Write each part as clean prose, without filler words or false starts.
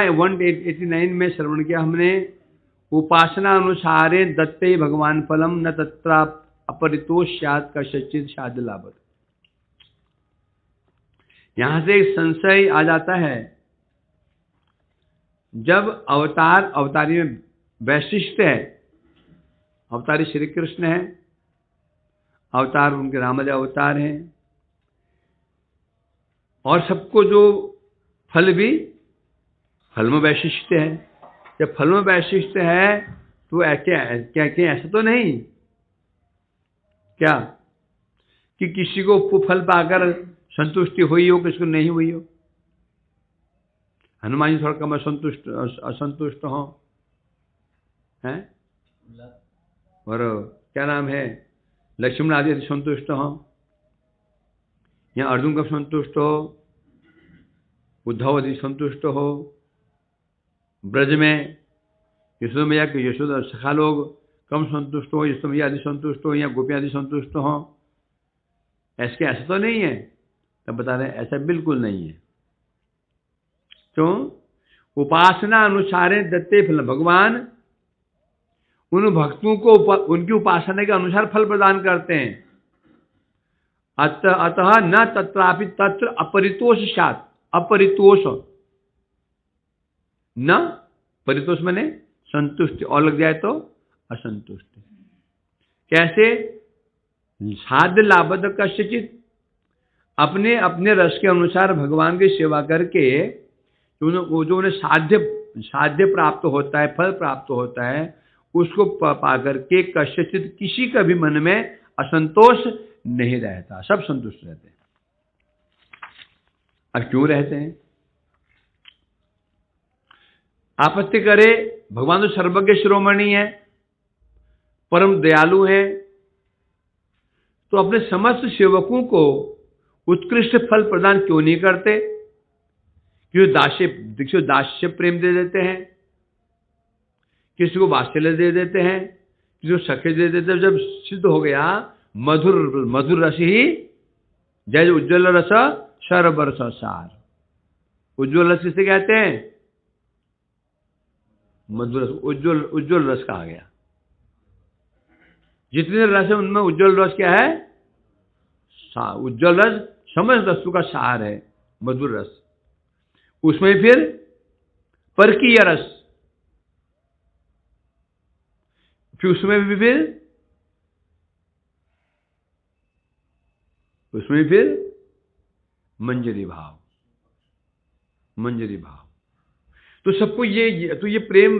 189 में श्रवण किया हमने, उपासना अनुसारे दत्ते भगवान फलम न तत्रा अपरितोष्यात् कस्यचित् साध लाभत। यहां से एक संशय आ जाता है, जब अवतारी में वैशिष्ट है, अवतारी श्री कृष्ण है, अवतार उनके रामदेव अवतार हैं, और सबको जो फल भी फल में वैशिष्ट है। जब फल में वैशिष्ट है तो क्या ऐसा तो नहीं क्या कि किसी को फल पाकर संतुष्टि हुई हो, किसी को नहीं हुई हो। हनुमान जी थोड़ा कम असंतुष्ट हो हैं, और क्या नाम है, लक्ष्मण आदि संतुष्ट हो, या अर्जुन कब संतुष्ट हो, उद्धव आदि संतुष्ट हो, ब्रज में यशोदा मैया के यशोदा सखा लोग कम संतुष्ट हो, यशोदा मैया आदि संतुष्ट हो, या गोपी आदि संतुष्ट हो। ऐसा तो नहीं है। तब बता रहे ऐसा बिल्कुल नहीं है। क्यों? उपासना अनुसारे दत्ते फल, भगवान उन भक्तों को उनकी उपासना के अनुसार फल प्रदान करते हैं। अतः न तत्रापि तत्र अपरितोष सात, अपरितोष न परितोष माने संतुष्टि, और लग जाए तो असंतुष्टि। कैसे? साध्य लाभद कस्यचित्, अपने अपने रस के अनुसार भगवान की सेवा करके जो उन्हें साध्य प्राप्त होता है, फल प्राप्त होता है, उसको पाकर के कस्यचित् किसी का भी मन में असंतोष नहीं रहता, सब संतुष्ट रहते हैं। अब क्यों रहते हैं? आपत्ति करे, भगवान तो सर्वज्ञ शिरोमणि है, परम दयालु है, तो अपने समस्त सेवकों को उत्कृष्ट फल प्रदान क्यों नहीं करते? क्यों दास्य प्रेम दे देते हैं, किसी को वात्सल्य दे देते हैं, किसी को सखे दे देते हैं। जब सिद्ध हो गया मधुर रस ही जय उज्ज्वल रस सरबरस सार। उज्ज्वल रस किसे कहते हैं? मधुर रस, उज्ज्वल रस कहा गया। जितने रस है उनमें उज्ज्वल रस क्या है? उज्ज्वल रस समस्त वस्तु का सार है, मधुर रस। उसमें फिर परकीय रस, फिर उसमें फिर मंजरी भाव। तो सबको ये प्रेम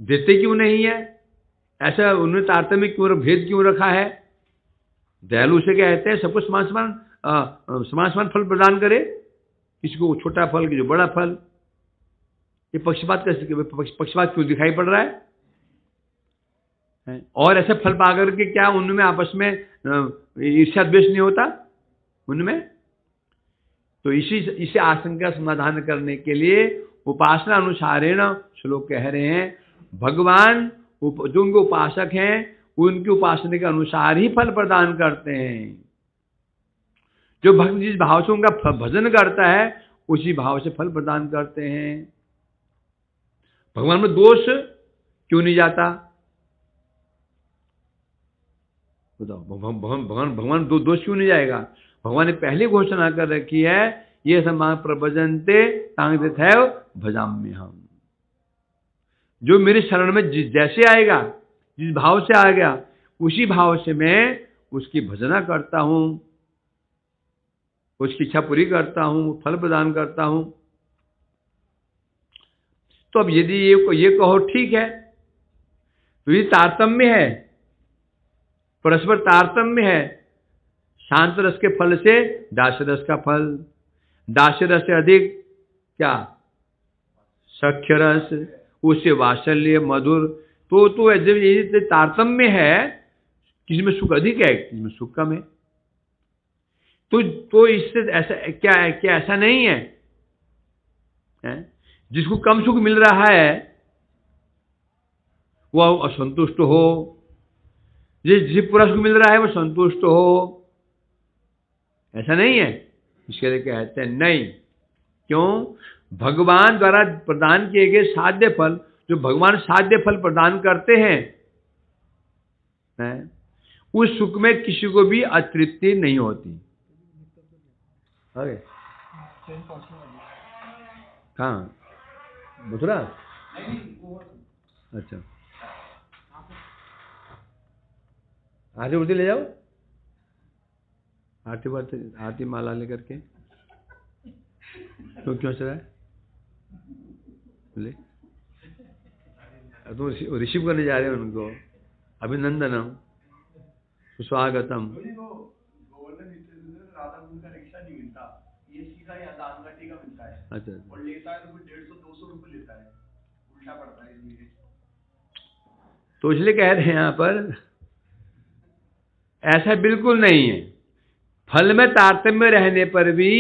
देते क्यों नहीं है? ऐसा उन्होंने तारतम्य क्यों, भेद क्यों रखा है? दयालु से कहते हैं सबको समान फल प्रदान करे, किसी को छोटा फल, किसी को बड़ा फल। ये पक्षपात पक्षपात क्यों दिखाई पड़ रहा है? और ऐसे फल पाकर के क्या उनमें आपस में ईर्ष्या द्वेष नहीं होता उनमें? तो इसे आशंका समाधान करने के लिए उपासना अनुसारेण श्लोक कह रहे हैं, भगवान जो उनके उपासक हैं उनकी उपासना के अनुसार ही फल प्रदान करते हैं। जो भक्त जिस भाव से उनका भजन करता है उसी भाव से फल प्रदान करते हैं। भगवान में दोष क्यों नहीं जाता? बताओ, भगवान दोष क्यों नहीं जाएगा? भगवान ने पहले घोषणा कर रखी है, ये समांग प्रभजन्ते तांगैव भजाम्य हम। जो मेरे शरण में जैसे आएगा, जिस भाव से आ गया, उसी भाव से मैं उसकी भजना करता हूं, उसकी इच्छा पूरी करता हूं, फल प्रदान करता हूं। तो अब यदि ये कहो ठीक है, तो ये तारतम्य है, परस्पर तारतम्य है। शांत रस के फल से दास्य रस का फल, दास्य रस से अधिक क्या? सख्य रस, उससे वात्सल्य मधुर। तो ये तारतम्य है, किसी में सुख अधिक है, किसी में सुख कम है। तो इससे ऐसा क्या ऐसा नहीं है? जिसको कम सुख मिल रहा है वह असंतुष्ट हो, जिसे पूरा सुख मिल रहा है वह संतुष्ट हो, ऐसा नहीं है। इसके लिए कहते हैं नहीं। क्यों? भगवान द्वारा प्रदान किए गए साध्य फल, जो भगवान साध्य फल प्रदान करते हैं, उस सुख में किसी को भी अतृप्ति नहीं होती। कहाँ मथुरा? अच्छा, आरती उर्ती ले जाओ, आरती माला लेकर के। तो क्यों चला है? बोले तुम रिसीव करने जा रहे हो उनको, अभिनंदनम सुस्वागतम। अच्छा, और लेता है तो 150-200 रुपये लेता है, उल्टा पड़ता है इसलिए। तो इसलिए कह रहे हैं यहाँ पर ऐसा बिल्कुल नहीं है। फल में तारतम्य रहने पर भी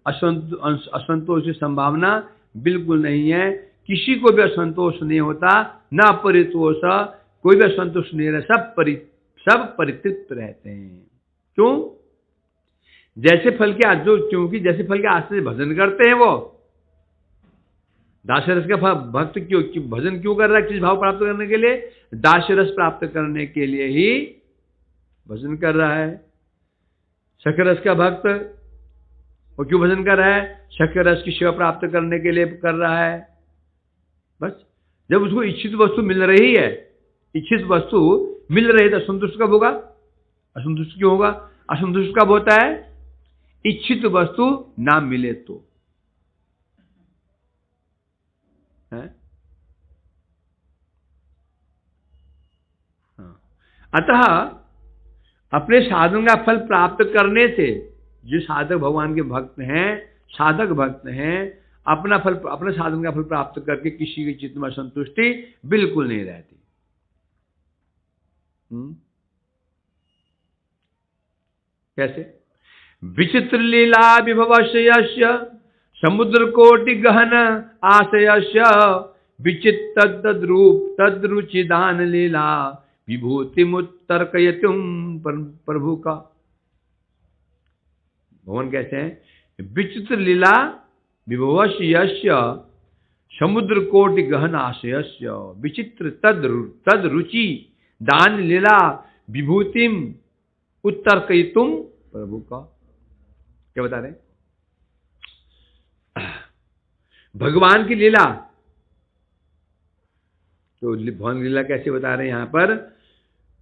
असंतोष की संभावना बिल्कुल नहीं है। किसी को भी असंतोष नहीं होता, ना परितोष, कोई भी असंतोष नहीं रहता, सब परितृप्त रहते हैं। क्यों? जैसे फल के क्योंकि जैसे फल के आश्रय भजन करते हैं, वो दास्य रस का भक्त क्यों भजन क्यों कर रहा है? किस भाव प्राप्त करने के लिए? दास्य रस प्राप्त करने के लिए ही भजन कर रहा है। शक्कर रस का भक्त वो क्यों भजन कर रहा है? शक्कर रस की सेवा प्राप्त करने के लिए कर रहा है। बस जब उसको इच्छित वस्तु मिल रही है, इच्छित वस्तु मिल रही है, तो असंतुष्ट कब होगा? असंतुष्ट क्यों होगा? असंतुष्ट कब होता है? इच्छित वस्तु ना मिले तो है? हाँ। अतः अपने साधन का फल प्राप्त करने से जो साधक भगवान के भक्त हैं, साधक भक्त हैं, अपने साधन का फल प्राप्त करके किसी के चित्त में संतुष्टि बिल्कुल नहीं रहती। कैसे? विचित्र लीला विभवस्य समुद्र कोटि गहन आशयस्य विचित्र तद्रूप तद्रुचि दान लीला विभूति मुत्तर्कयतुम प्रभु का। भगवान कहते हैं विचित्र लीला विभवस्य समुद्र कोटि गहन आशयस्य विचित्र तद्रुचि दान लीला विभूतिम उत्तर्कयतुम प्रभु का। क्या बता रहे? भगवान की लीला, तो भगवान लीला कैसे बता रहे हैं यहां पर?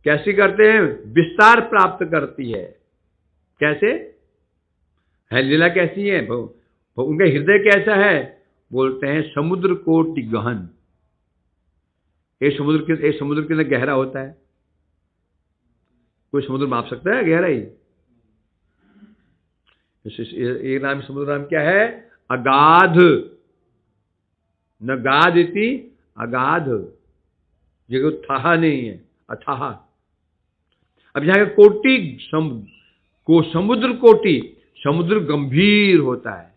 कैसे करते हैं? विस्तार प्राप्त करती है। कैसे है लीला? कैसी है? उनका हृदय कैसा है? बोलते हैं समुद्र कोटि गहन। एक समुद्र कितना गहरा होता है? कोई समुद्र माप सकता है गहराई? एक नाम समुद्र नाम क्या है? अगाध। न गाध इति अगाध, ये थाहा नहीं है, अथाह। अब यहाँ कोटि समुद्र कोटि, समुद्र गंभीर होता है।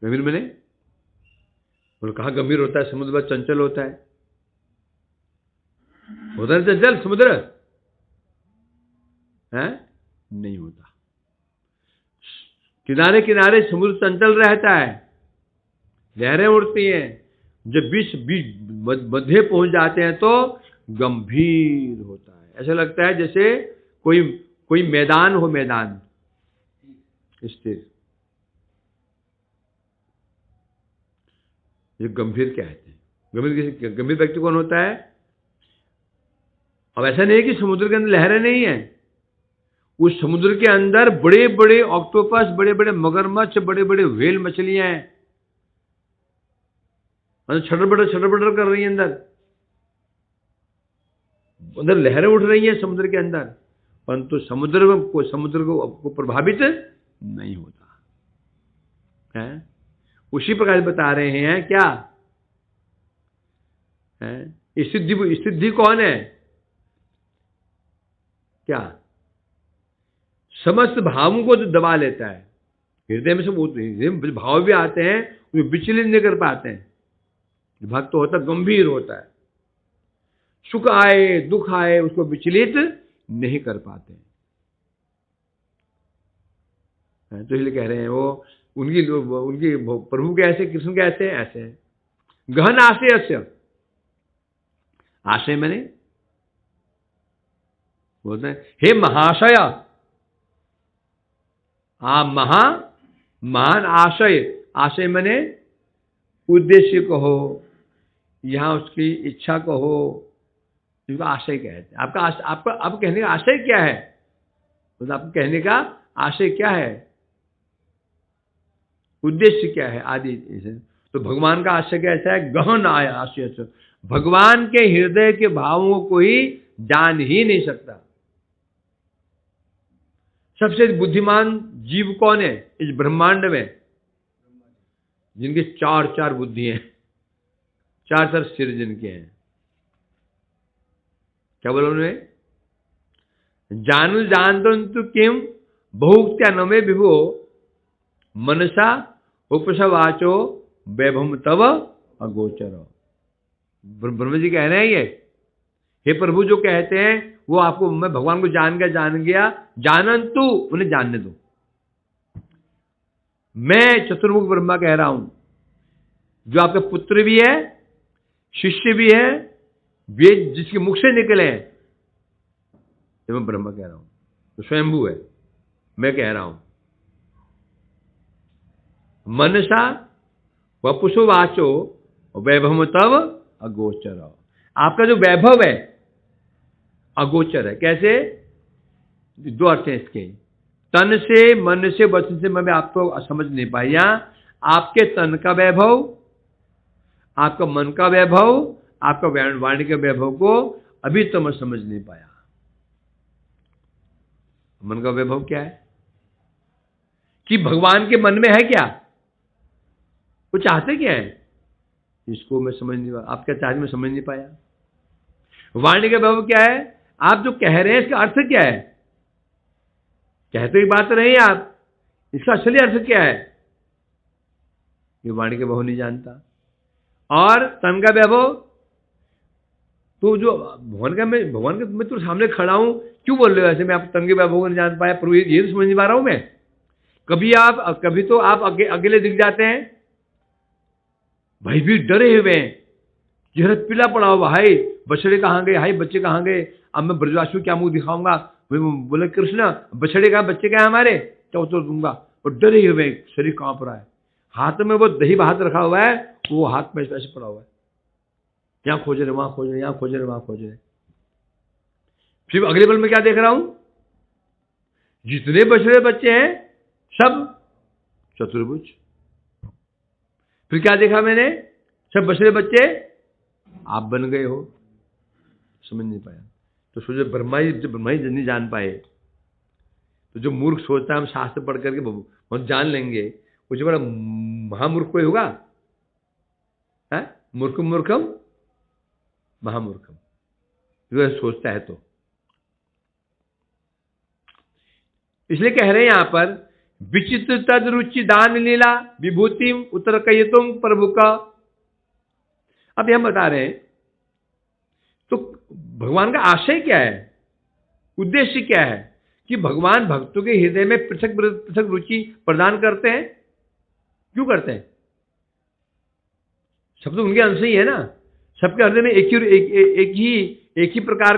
गंभीर मैंने कहा गंभीर होता है? समुद्र बहुत चंचल होता है। होता है चंचल समुद्र? है नहीं होता। किनारे किनारे समुद्र चंचल रहता है, लहरें उड़ती हैं। जब बीच मध्य पहुंच जाते हैं तो गंभीर होता है। ऐसा लगता है जैसे कोई मैदान हो, मैदान स्थिर। ये गंभीर क्या कहते हैं? गंभीर व्यक्ति कौन होता है? अब ऐसा नहीं है कि समुद्र के अंदर लहरें नहीं है। उस समुद्र के अंदर बड़े बड़े ऑक्टोपस, बड़े बड़े मगरमच्छ, बड़े बड़े व्हेल मछलियां हैं, छटर कर रही है। अंदर लहरें उठ रही हैं समुद्र के अंदर, परंतु समुद्र को प्रभावित नहीं होता है। उसी प्रकार बता रहे हैं क्या है? सिद्धि कौन है? क्या? समस्त भावों को जो दबा लेता है। हृदय में सब भाव भी आते हैं, वो विचलित नहीं कर पाते हैं। भक्त होता गंभीर होता है, सुख आए दुख आए उसको विचलित नहीं कर पाते हैं। तो इसलिए कह रहे हैं वो उनकी उनकी प्रभु कैसे, कृष्ण कैसे, ऐसे हैं। गहन आशय, आशय मैंने बोलते हैं हे महाशय, महान आशय, आशय मैंने उद्देश्य को हो, यहां उसकी इच्छा को हो, इसको आशय कहते हैं। आपका अब कहने का आशय क्या है, तो आपको कहने का आशय क्या है, उद्देश्य क्या है आदि। तो भगवान का आशय कैसा है, गहन आशय, भगवान के हृदय के भावों को कोई जान ही नहीं सकता। सबसे बुद्धिमान जीव कौन है इस ब्रह्मांड में, जिनके चार बुद्धि हैं, चार सिर जिनके हैं। क्या बोला उन्होंने, जानू जानतु किम बहुक्त्या न मे विभो मनसा उपसवाचो वैभव तव अगोचर। ब्रह्म जी कह रहे हैं ये, हे प्रभु जो कहते हैं वो आपको, मैं भगवान को जान गया, जानंतु उन्हें जानने दो। मैं चतुर्मुख ब्रह्मा कह रहा हूं, जो आपका पुत्र भी है, शिष्य भी है, वेद जिसके मुख से निकले हैं, तो मैं ब्रह्मा कह रहा हूं, तो स्वयंभू है, मैं कह रहा हूं। मनसा वपुषो वाचो वैभव तव अगोचर। आपका जो वैभव है अगोचर है। कैसे, दो अर्थ हैं इसके, तन से, मन से, वचन से मैं आपको समझ नहीं पाया। आपके तन का वैभव, आपका मन का वैभव, आपका वाणी के वैभव को अभी तो मैं समझ नहीं पाया। मन का वैभव क्या है, कि भगवान के मन में है क्या, वो चाहते क्या है, इसको मैं समझ नहीं पाया। आप क्या चाहते, मैं समझ नहीं पाया। वाणी का वैभव क्या है, आप जो कह रहे हैं इसका अर्थ क्या है, कहते ही बात रहे आप, इसका असली अर्थ क्या है, ये वाणी का वैभव नहीं जानता। और तन का वैभव, तो जो भगवान का मैं तो सामने खड़ा हूं, क्यों बोल रहे हो ऐसे, मैं आप तन के वैभव को नहीं जान पाया, प्रभु ये तो समझ नहीं पा रहा हूं मैं। कभी तो आप अकेले दिख जाते हैं, भाई भी डरे हुए हैं, चेहरा पीला पड़ा हुआ, हाय बछड़े कहाँ गए, हाय बच्चे कहाँ गए, अब मैं ब्रजवासी क्या मुंह दिखाऊंगा। बोले कृष्ण बछड़े कहाँ, बच्चे कहाँ हमारे, क्या उत्तर दूंगा। और डरे हुए, शरीर कांप रहा है, हाथ में वो दही भात रखा हुआ है, वो हाथ में ऐसे पड़ा हुआ है, यहाँ खोज रहे, वहां खोज रहे, यहाँ खोज रहे, वहां खोज रहे। फिर अगले पल में क्या देख रहा हूं, जितने बछड़े बच्चे हैं सब चतुर्भुज। फिर क्या देखा मैंने, सब बछड़े बच्चे आप बन गए हो, समझ नहीं पाया। तो सोचो ब्रह्मा ही नहीं जान पाए, तो जो मूर्ख सोचता है हम शास्त्र पढ़ करके बहुत जान लेंगे, कुछ बड़ा महामूर्ख कोई होगा, है मूर्खम महामूर्खम, जो सोचता है। तो इसलिए कह रहे हैं यहां पर, विचित्र तद रुचि दान लीला विभूतिम उत्तर कयतुम प्रभु का। अब हम बता रहे हैं, तो भगवान का आशय क्या है, उद्देश्य क्या है, कि भगवान भक्तों के हृदय में पृथक पृथक रुचि प्रदान करते हैं। क्यों करते हैं, सब तो उनके अंश ही है ना, सबके हृदय में एक ही प्रकार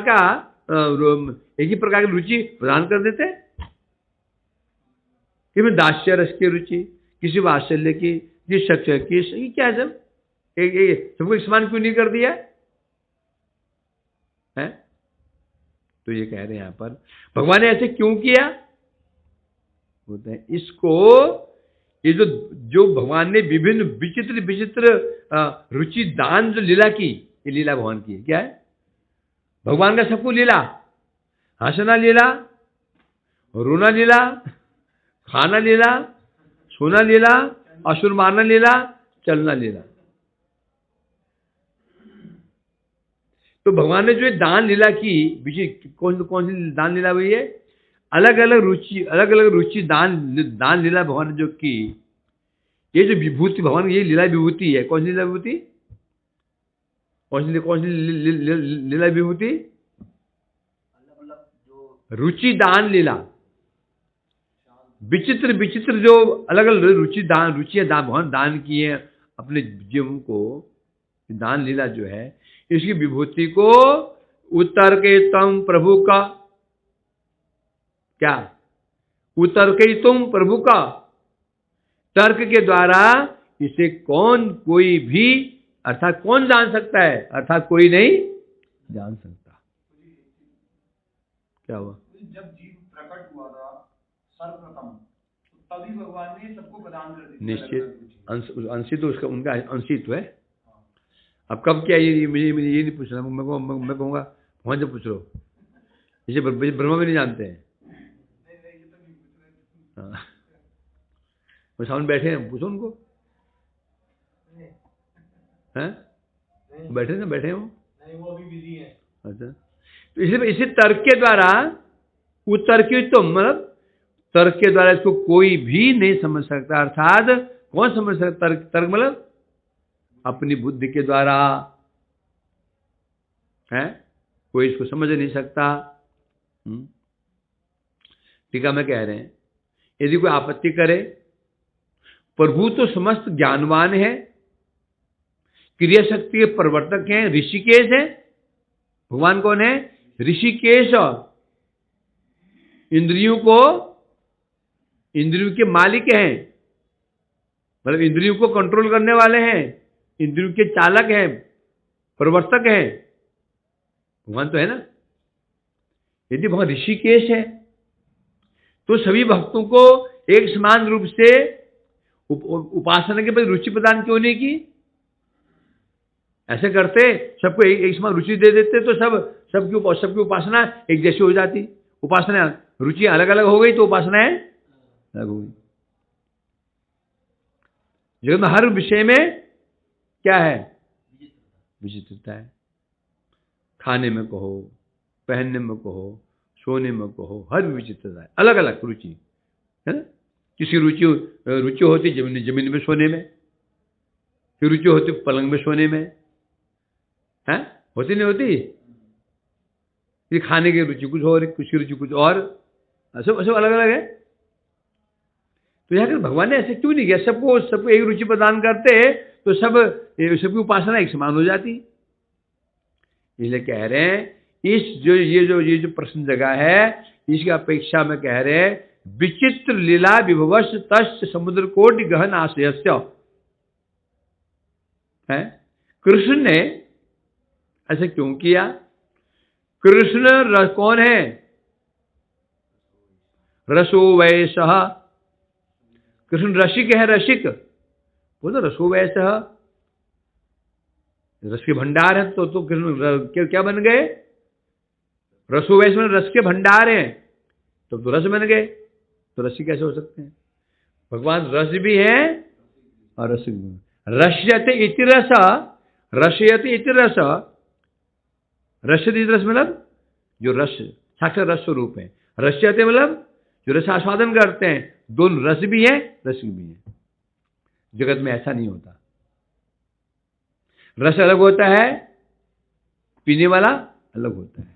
की रुचि प्रदान कर देते हैं। किसी में दास्य रस की रुचि, किसी वात्सल्य की, किसी शक्ति की, क्या है सब, सबको समान क्यों नहीं कर दिया है। तो ये कह रहे हैं यहां पर, भगवान ने ऐसे क्यों किया, बोलते हैं इसको, ये जो भगवान ने विभिन्न विचित्र रुचि दान जो लीला की, ये लीला भगवान की है। क्या है, भगवान का सबको लीला, हंसना लीला, रोना लीला, खाना लीला, सोना लीला, असुर मारना लीला, चलना लीला। तो भगवान ने जो दान लीला की, कौन सी दान लीला हुई है, अलग अलग रुचि दान लीला भगवान ने जो की, ये जो विभूति भगवान की, ये लीला विभूति है। कौन सी लीला विभूति, कौन सी लीला विभूति, रुचि दान लीला, विचित्र विचित्र जो अलग अलग रुचियां भगवान दान किए अपने जीवों को, दान लीला जो है, इसकी विभूति को उत्तर के तुम प्रभु का, क्या उत्तर के तुम प्रभु का, तर्क के द्वारा इसे कौन कोई भी, अर्थात कौन जान सकता है, अर्थात कोई नहीं जान सकता। क्या हुआ? जब जीव प्रकट हुआ था सर्वप्रथम, तभी भगवान ने सबको प्रदान कर दिया। निश्चित अंशित तो उसका, उनका अंशित्व है। अब कब क्या, ये मुझे ये नहीं पूछना, मैं कहूँगा वहाँ जब पूछ लो, इसे ब्रह्मा भी नहीं जानते हैं। हाँ, वो सामने बैठे हैं, पूछो उनको, हैं बैठे ना, बैठे हो नहीं, वो अभी बिजी है। अच्छा, तो इसे तर्क के द्वारा, उत्तर की तो मतलब तर्क के द्वारा इसको कोई भी नहीं समझ सकता। अर्थात कौन समझ सकता? तर्क मतलब अपनी बुद्धि के द्वारा है, कोई इसको समझ नहीं सकता। टीका में कह रहे हैं, यदि कोई आपत्ति करे, प्रभु तो समस्त ज्ञानवान है, क्रिया शक्ति के प्रवर्तक हैं, ऋषिकेश है। भगवान कौन है? ऋषिकेश। इंद्रियों के मालिक हैं, मतलब इंद्रियों को कंट्रोल करने वाले हैं, इंद्रियों के चालक हैं, प्रवर्तक हैं। भगवान तो है ना। यदि भगवान ऋषिकेश है तो सभी भक्तों को एक समान रूप से उपासना के प्रति रुचि प्रदान क्यों नहीं की? ऐसे करते सबको एक समान रुचि दे देते तो सबकी उपासना एक जैसी हो जाती। उपासना रुचि अलग अलग हो गई तो उपासनाएं अलग हो गई। जगत में हर विषय में क्या है? विचित्रता है। खाने में कहो, पहनने में कहो, सोने में कहो, हर विचित्रता है, अलग अलग रुचि है ना। किसी रुचि होती जमीन में सोने में, फिर रुचि होती पलंग में सोने में, है होती नहीं होती? ये खाने की रुचि कुछ और, कुछ की रुचि कुछ और, सब अलग अलग है। तो यहाँ भगवान ने ऐसे क्यों नहीं किया? सबको एक रुचि प्रदान करते तो सबकी उपासना एक समान हो जाती। इसलिए कह रहे हैं ये जो प्रश्न जगह है, इसकी अपेक्षा में कह रहे हैं विचित्र लीला विभवश तस् समुद्र कोटि गहन आश्रयस्य है। कृष्ण ने ऐसे क्यों किया? कृष्ण कौन है? रसो वैसः। कृष्ण रसिक है, रसिक बोलो, रसो वैसः, रस के भंडार है। तो कृष्ण क्या बन गए? रसो वैस में रस के भंडार हैं, तो रस बन गए। तो रसिक कैसे हो सकते हैं? भगवान रस भी है और रसिक भी है। रस्यते इति रस, रसयते इति रस। रस्यते इति रस मतलब जो रस साक्षात रस स्वरूप है। रस्यते मतलब जो रस आस्वादन करते हैं। दोनों रस भी है, रसिक भी है। जगत में ऐसा नहीं होता। रस अलग होता है, पीने वाला अलग होता है।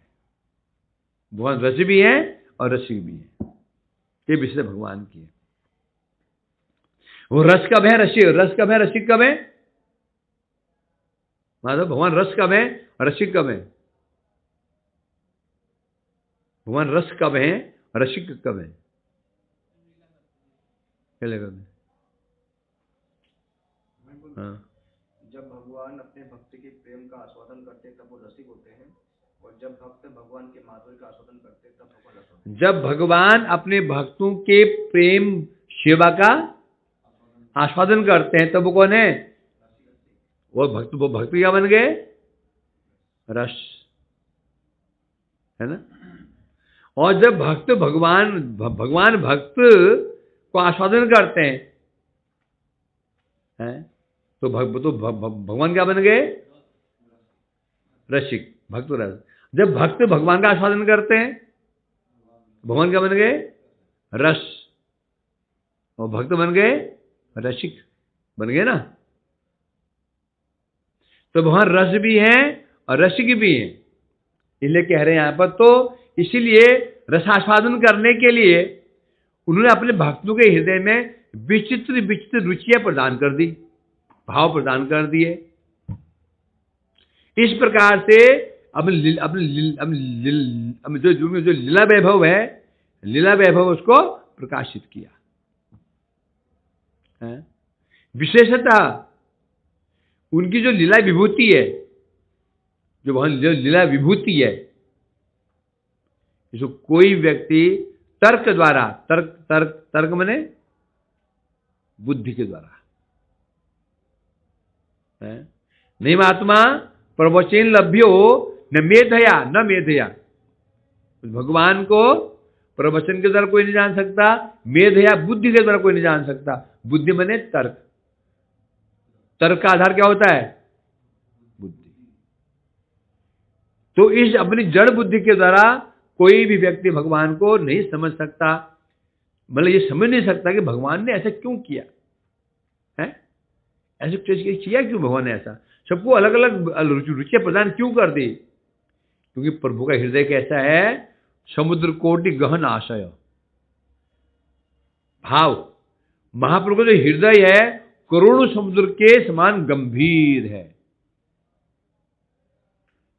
भगवान रस भी है और रसिक भी है। ये विषय भगवान की है। वो रस कब है, रस कब है, रसिक कब है? माधव, भगवान रस कब है और रसिक कब है? भगवान रस कब है और रसिक कब है? क्या लगा? हाँ, जब भगवान अपने भक्त के प्रेम का आस्वादन करते तब वो रसिक होते हैं, और जब भक्त भगवान के माधुर्य का आस्वादन करते तब भगवान रस होते हैं। जब भगवान अपने भक्तों के प्रेम सेवा का आस्वादन करते हैं तब वो कौन है? वो भक्त क्या बन गए? रस, है ना। और जब भगवान भक्त को आस्वादन करते हैं तो भगवान क्या बन गए? रसिक, भक्त रस। जब भक्त भगवान का आस्वादन करते हैं, भगवान क्या बन गए? रस, और भक्त बन गए रसिक, बन गए ना। तो भगवान रस भी है और रसिक भी है। इसलिए कह रहे हैं यहां पर, तो इसीलिए रसास्वादन करने के लिए उन्होंने अपने भक्तों के हृदय में विचित्र विचित्र रुचियां प्रदान कर दी, भाव प्रदान कर दिए। इस प्रकार से अब जो लीला वैभव है, लीला वैभव उसको प्रकाशित किया। विशेषतः उनकी जो लीला विभूति है, जो वहां लीला विभूति है, इसको कोई व्यक्ति तर्क द्वारा, तर्क माने बुद्धि के द्वारा, नैवात्मा प्रवचन लभ्यो न मेधया, भगवान को प्रवचन के द्वारा कोई नहीं जान सकता, मेधया बुद्धि के द्वारा कोई नहीं जान सकता। बुद्धि माने तर्क, तर्क का आधार क्या होता है? बुद्धि। तो इस अपनी जड़ बुद्धि के द्वारा कोई भी व्यक्ति भगवान को नहीं समझ सकता, मतलब ये समझ नहीं सकता कि भगवान ने ऐसा क्यों किया है, ऐसे किया क्यों भगवान ने ऐसा, सबको अलग अलग रुचियां प्रदान क्यों कर दी? क्योंकि प्रभु का हृदय कैसा है? समुद्र कोटि गहन आशय भाव। महाप्रभु का जो हृदय है करोड़ों समुद्र के समान गंभीर है।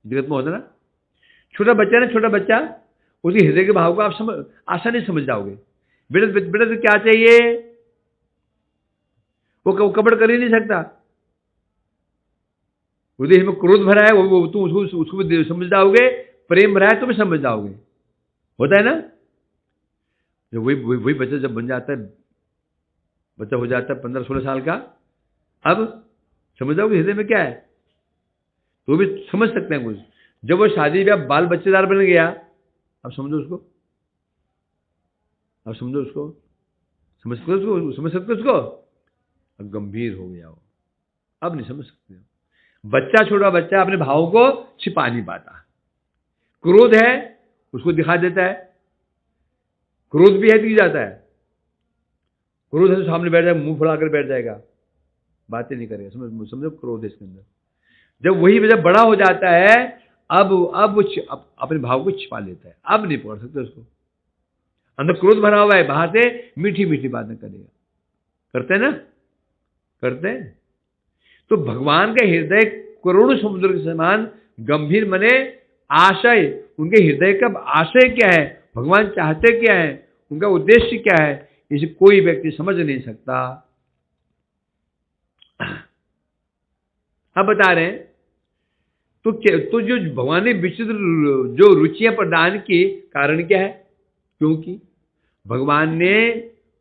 जगत में होता ना, छोटा बच्चा ना, छोटा बच्चा, उसके हृदय के भाव को आप आसानी समझ जाओगे। बेटा तो क्या चाहिए, वो कपड़ कर ही नहीं सकता। हृदय में क्रोध भरा है, वो तुम उसको भी समझ जाओगे, प्रेम भरा है तो भी समझ जाओगे। होता है ना? जब वही बच्चा जब बन जाता है, बच्चा हो जाता है 15-16 साल का, अब समझ जाओगे हृदय में क्या है, तो भी समझ सकते हैं कुछ। जब वो शादी ब्याह बाल बच्चेदार बन गया, अब समझो उसको, अब समझो उसको, समझ सकते उसको, अब गंभीर हो गया वो, अब नहीं समझ सकते। बच्चा, छोटा बच्चा अपने भावों को छिपा नहीं पाता। क्रोध है उसको दिखा देता है, क्रोध भी है दिख जाता है। क्रोध है तो सामने बैठ जाएगा, मुंह फुलाकर बैठ जाएगा, बातें नहीं करेगा। समझो क्रोध है इसके अंदर। जब वही जब बड़ा हो जाता है, अब वो अपने भाव को छिपा लेता है, अब नहीं पकड़ सकते उसको। अंदर क्रोध भरा हुआ है, बाहर से मीठी मीठी बातें करेगा। करते हैं ना, करते हैं। तो भगवान का हृदय करोड़ों समुद्र के समान गंभीर मने आशय, उनके हृदय का आशय क्या है, भगवान चाहते क्या है, उनका उद्देश्य क्या है, इसे कोई व्यक्ति समझ नहीं सकता। अब बता रहे हैं तो जो भगवान ने विचित्र जो रुचियां प्रदान की, कारण क्या है? क्योंकि भगवान ने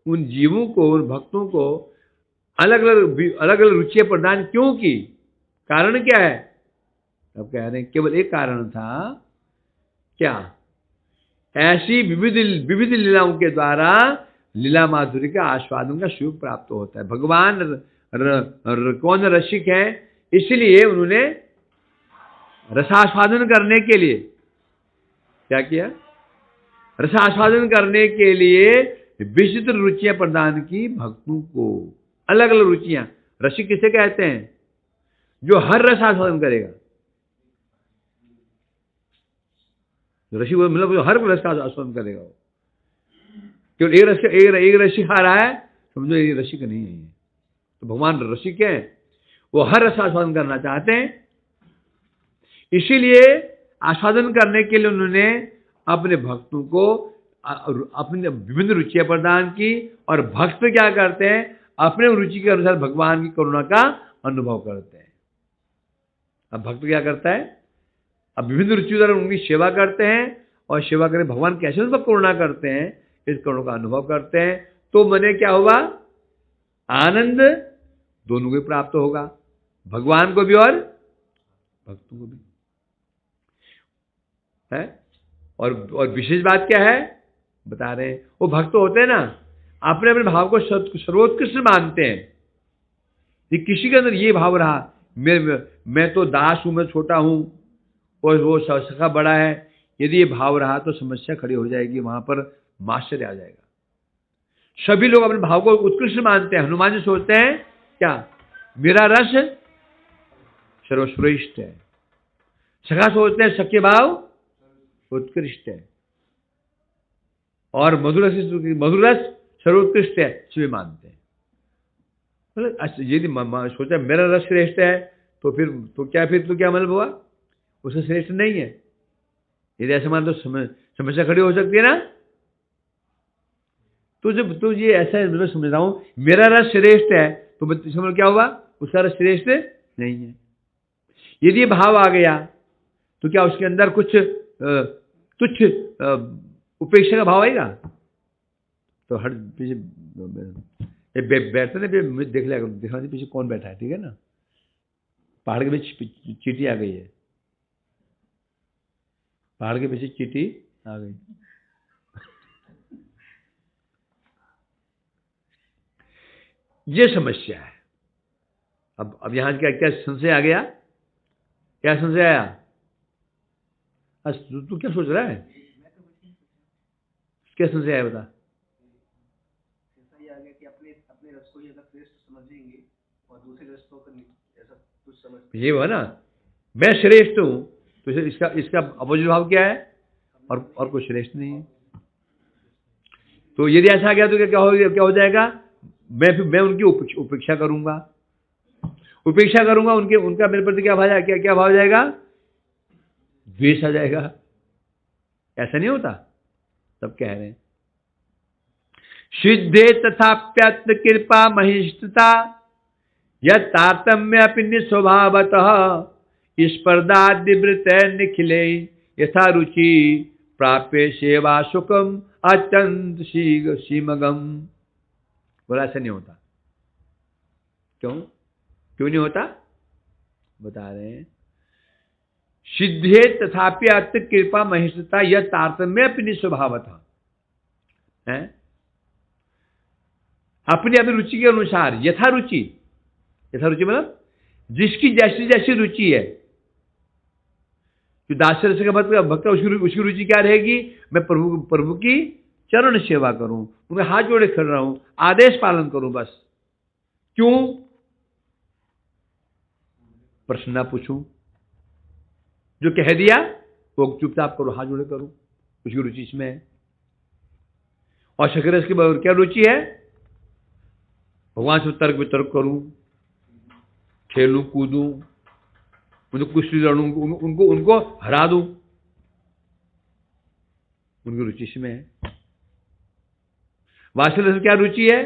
उन जीवों को, उन भक्तों को अलग अलग रुचियां प्रदान क्यों की? कारण क्या है? अब कह रहे हैं केवल एक कारण था, क्या? ऐसी विविध लीलाओं के द्वारा लीला माधुरी का आस्वादन का सुख प्राप्त होता है। भगवान कौन रसिक है, इसलिए उन्होंने रसास्वादन करने के लिए क्या किया? रसास्वादन करने के लिए विचित्र रुचियां प्रदान की भक्तों को, अलग अलग रुचियां। रसिक किसे कहते हैं? जो हर रस आस्वादन करेगा। रसिक मतलब हर रस का आस्वादन करेगा। केवल एक रसिक खा रहा है, समझो ये रसिक नहीं है। तो भगवान रसिक है, वो हर रस आस्वादन करना चाहते हैं। इसीलिए आस्वादन करने के लिए उन्होंने अपने भक्तों को अपनी विभिन्न रुचियां प्रदान की। और भक्त क्या करते हैं? अपने रुचि के अनुसार भगवान की करुणा का अनुभव करते हैं। अब भक्त क्या करता है? अब विभिन्न रुचि द्वारा उनकी सेवा करते हैं, और सेवा करें भगवान कैसे उन पर करुणा करते हैं, इस करुणा का अनुभव करते हैं। तो मने क्या होगा? आनंद दोनों को प्राप्त होगा, भगवान को भी और भक्तों को भी है। और विशेष बात क्या है बता रहे हैं, वो भक्त होते हैं ना, अपने अपने भाव को सर्वोत्कृष्ट मानते हैं। ये किसी के अंदर ये भाव रहा, मैं तो दास हूं, मैं छोटा हूं, और वो सखा बड़ा है, यदि ये भाव रहा तो समस्या खड़ी हो जाएगी, वहां पर आश्चर्य आ जाएगा। सभी लोग अपने भाव को उत्कृष्ट मानते हैं। हनुमान जी सोचते हैं क्या? मेरा रस सर्वश्रेष्ठ है। सखा सोचते हैं सख्य भाव उत्कृष्ट है, और मधुर रस सर्वोत्कृष्ट है शिव मानते हैं। मतलब यदि सोचा मेरा रस श्रेष्ठ है तो फिर तो क्या मतलब हुआ, उससे श्रेष्ठ नहीं है। यदि ऐसे मान तो समस्या खड़ी हो सकती है ना। तो जब तो ये ऐसा मैं समझ रहा हूं मेरा रस श्रेष्ठ है तो समझ क्या हुआ, उसका रस श्रेष्ठ नहीं है। यदि भाव आ गया तो क्या उसके अंदर कुछ तुच्छ उपेक्षा का भाव आएगा? तो हर पीछे बैठते ना, मुझे देख लिया दिखा पीछे कौन बैठा है, ठीक है ना। पहाड़ के बीच चींटी आ गई है, पहाड़ के पीछे चींटी आ गई। ये समस्या है। अब यहां क्या संशय आ गया? क्या संशय आया? तू क्या सोच रहा है? क्या संशय आया बता? ऐसा आ गया कि अपने रस को ही अगर श्रेष्ठ समझेंगे और दूसरे रस को ऐसा कुछ समझ, ये हुआ ना, मैं श्रेष्ठ हूं तो इसका अपोजिट भाव क्या है? और कोई श्रेष्ठ नहीं है। तो यदि ऐसा आ गया तो क्या हो जाएगा? मैं उनकी उपेक्षा करूंगा, उनका मेरे प्रति क्या भाव जाएगा? द्वेष आ जाएगा। ऐसा नहीं होता? तब कह रहे हैं सिद्धे तथाप्यत्र कृपा महिष्ठता यत् तारतम्य अपि स्वभावतः स्पर्धादिवृत निखिले यथा रुचि प्राप्य सेवा सुखम अत्यंत सीमगम। बोला ऐसा नहीं होता। क्यों नहीं होता? बता रहे हैं सिद्धे तथापि अत्र कृपा महिष्ठता यह तारतम्य अपनी स्वभावतः है, अपनी रुचि के अनुसार यथा रुचि मतलब जिसकी जैसी जैसी रुचि है। जो दासरस का भक्त उसकी रुचि क्या रहेगी? मैं प्रभु की चरण सेवा करूं, उनके हाथ जोड़े खड़ रहा हूं, आदेश पालन करूं बस। क्यों? प्रश्न ना पूछूं, जो कह दिया वो चुपचाप करो, हाथ जोड़े करो, उसकी रुचि इसमें है। और शंकरस की क्या रुचि है? भगवान से तर्क वितर्क करूं, खेलूं कूदूं, उनको कुश्ती लड़ूं, उनको हरा दूं, उनकी रुचि इसमें है। वात्सल्य से क्या रुचि है?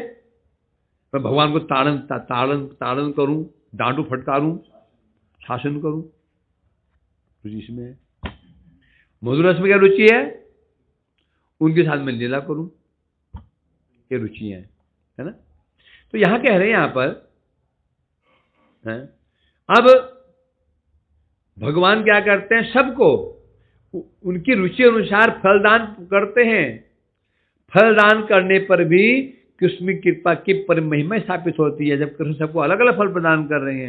मैं भगवान को ताड़न करूं, डांटू फटकारूं, शासन करूं, रुचि इसमें है। मधुर रस में क्या रुचि है? उनके साथ में लीला करूं, ये रुचि है ना। तो यहां कह रहे हैं यहां पर है? अब भगवान क्या करते हैं? सबको उनकी रुचि अनुसार फलदान करते हैं। फलदान करने पर भी कृष्ण की कृपा की परम महिमा स्थापित होती है, जब कृष्ण सबको अलग अलग फल प्रदान कर रहे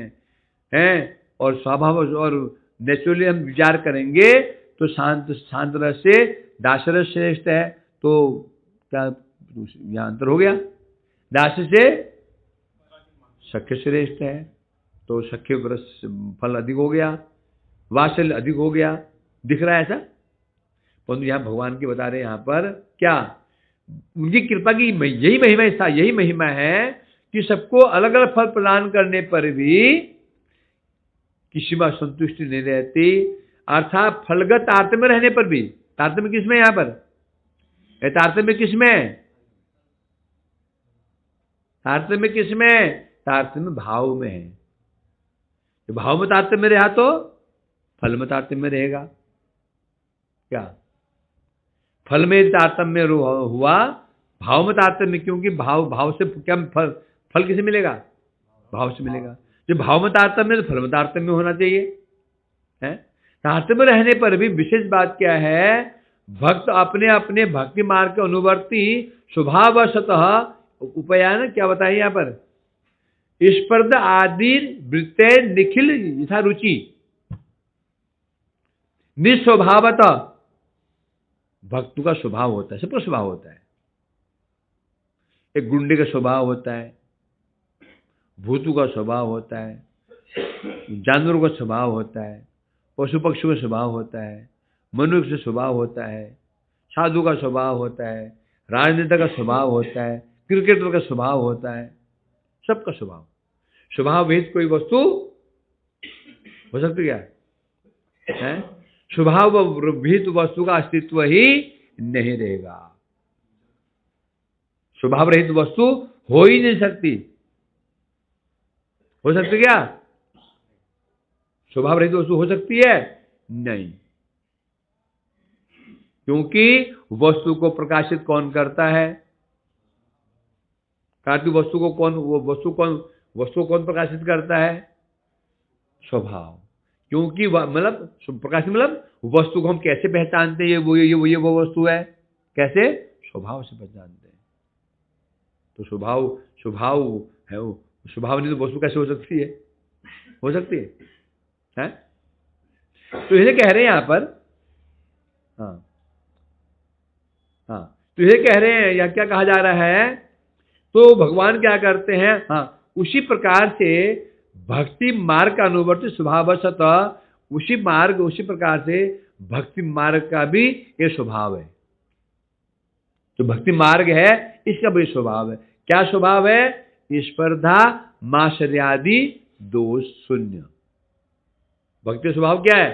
हैं। और स्वभाव और नेचुरली हम विचार करेंगे तो शांत रस से दासरस श्रेष्ठ है। तो क्या यहां अंतर हो गया? दास से सख्य श्रेष्ठ है तो सख्य रस फल अधिक हो गया, वात्सल्य अधिक हो गया। दिख रहा है ऐसा? परंतु यहां भगवान की बता रहे हैं यहां पर क्या? उनकी कृपा की यही महिमा है कि सबको अलग अलग फल प्रदान करने पर भी किसी में संतुष्टि नहीं रहती। अर्थात फलगत तारतम्य रहने पर भी, तारतम्य किसमें यहां पर? तारतम्य किसमें? तारतम्य किसमें? तारतम्य भाव में है। तो भाव में तारतम्य रहा तो फल में तारतम्य रहेगा। क्या फल में तारतम्य हुआ, भाव में तारतम्य, क्योंकि भाव से क्या फल किसे मिलेगा? भाव से मिलेगा। जो भाव में तारतम्य तो फल में तारतम्य होना चाहिए है। तारतम्य रहने पर भी विशेष बात क्या है? भक्त अपने अपने भक्ति मार्ग के अनुवर्ती स्वभावशतः उपायन क्या बताइए यहां पर? स्पर्धा आदि वृत्ते निखिल यथा रुचि निस्वभावतः। भक्त का स्वभाव होता है, सबका स्वभाव होता है। एक गुंडे का स्वभाव होता है, भूतों का स्वभाव होता है, जानवरों का स्वभाव होता है, पशु पक्षियों का स्वभाव होता है, मनुष्य का स्वभाव होता है, साधु का स्वभाव होता है, राजनेता का स्वभाव होता है, क्रिकेटर का स्वभाव होता है, सबका स्वभाव। स्वभाव विहित कोई वस्तु हो सकती क्या है? स्वभाव विहित वस्तु का अस्तित्व ही नहीं रहेगा। स्वभाव रहित वस्तु हो ही नहीं सकती। हो सकती क्या? स्वभाव रहित वस्तु हो सकती है? नहीं, क्योंकि वस्तु को प्रकाशित कौन करता है? कार्तिक वस्तु को वस्तु कौन प्रकाशित करता है? स्वभाव। क्योंकि मतलब प्रकाशित मतलब वस्तु को हम कैसे पहचानते हैं ये वो वस्तु है? कैसे? स्वभाव से पहचानते हैं। तो स्वभाव है वो, स्वभाव नहीं तो वस्तु कैसे हो सकती है? हो सकती है? तो इसे कह रहे हैं यहां पर, तो ये कह रहे हैं या क्या कहा जा रहा है? तो भगवान क्या करते हैं? उसी प्रकार से भक्ति मार्ग का अनुवर्ती स्वभावतः उसी प्रकार से भक्ति मार्ग का भी ये स्वभाव है। जो भक्ति मार्ग है इसका भी स्वभाव है। क्या स्वभाव है? स्पर्धा माश्चर्यादि दोष शून्य। भक्ति स्वभाव क्या है?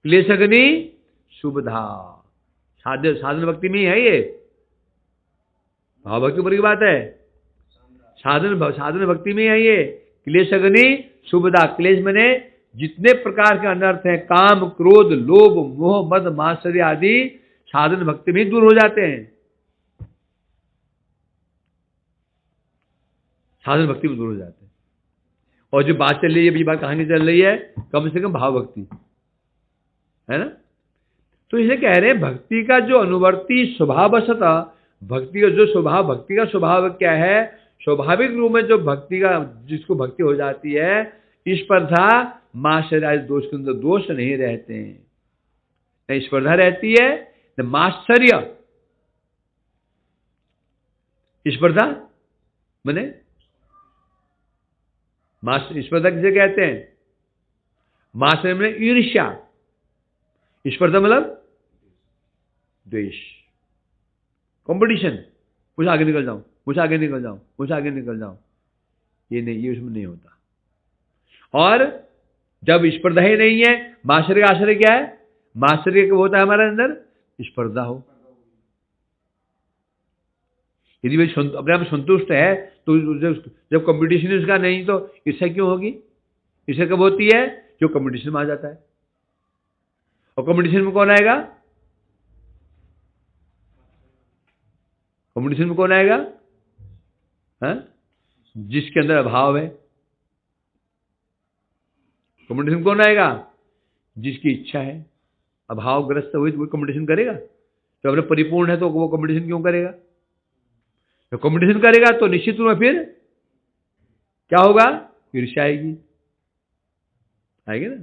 क्लेशग्नि शुभधा। साधन भक्ति में ही है ये। भाव भक्ति ऊपर की बात है। साधन भक्ति में है ये। क्लेशग्नि शुभदा। क्लेश मने जितने प्रकार के अनर्थ हैं, काम क्रोध लोभ मोह मद मात्सर्य आदि साधन भक्ति में दूर हो जाते हैं। साधन भक्ति में दूर हो जाते हैं। और जो बात चल रही है, ये बात कहानी चल रही है, कम से कम भाव भक्ति है ना। तो इसे कह रहे हैं भक्ति का जो अनुवर्ती स्वभावतः भक्ति का जो स्वभाव, भक्ति का स्वभाव क्या है? स्वाभाविक रूप में जो भक्ति का जिसको भक्ति हो जाती है, स्पर्धा माश्चर्य दोष के अंदर दोष नहीं रहते हैं। न स्पर्धा रहती है न माश्चर्य। स्पर्धा माने स्पर्धा किसे कहते हैं? माश्चर्य में ईर्ष्या। स्पर्धा मतलब द्वेष, कंपटीशन। मुझे आगे निकल जाऊं, मुझे आगे निकल जाऊं, मुझे आगे निकल जाऊं, ये नहीं, ये उसमें नहीं होता। और जब स्पर्धा ही नहीं है, माश्चर्य का आश्चर्य क्या है? माश्चर्य कब होता है हमारे अंदर? स्पर्धा हो। यदि वे अपने आप संतुष्ट है तो जब कंपटीशन उसका नहीं तो ईर्ष्या क्यों होगी? ईर्ष्या कब होती है? जो कंपटीशन में आ जाता है। और कंपटीशन में कौन आएगा? कंपटीशन में कौन आएगा? जिसके अंदर अभाव है। कंपटीशन कौन आएगा? जिसकी इच्छा है। अभावग्रस्त हुई तो वो कंपटीशन करेगा? तो अपने परिपूर्ण है तो वो कंपटीशन क्यों करेगा? तो कंपटीशन करेगा तो निश्चित रूप में फिर क्या होगा? ईर्ष्या आएगी ना।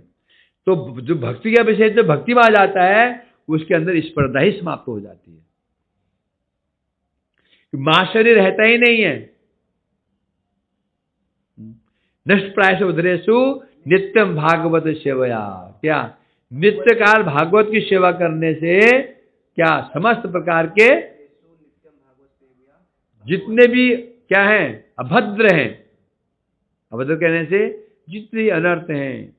तो जो भक्ति का विषय जो भक्ति में आ जाता है उसके अंदर स्पर्धा ही समाप्त हो जाती है। माश्चर्य रहता ही नहीं है। नष्ट प्रायश उधरेशु नित्यम भागवत सेवया। क्या? नित्य काल भागवत की सेवा करने से क्या समस्त प्रकार के जितने भी क्या हैं अभद्र हैं, अभद्र कहने से जितने अनर्थ हैं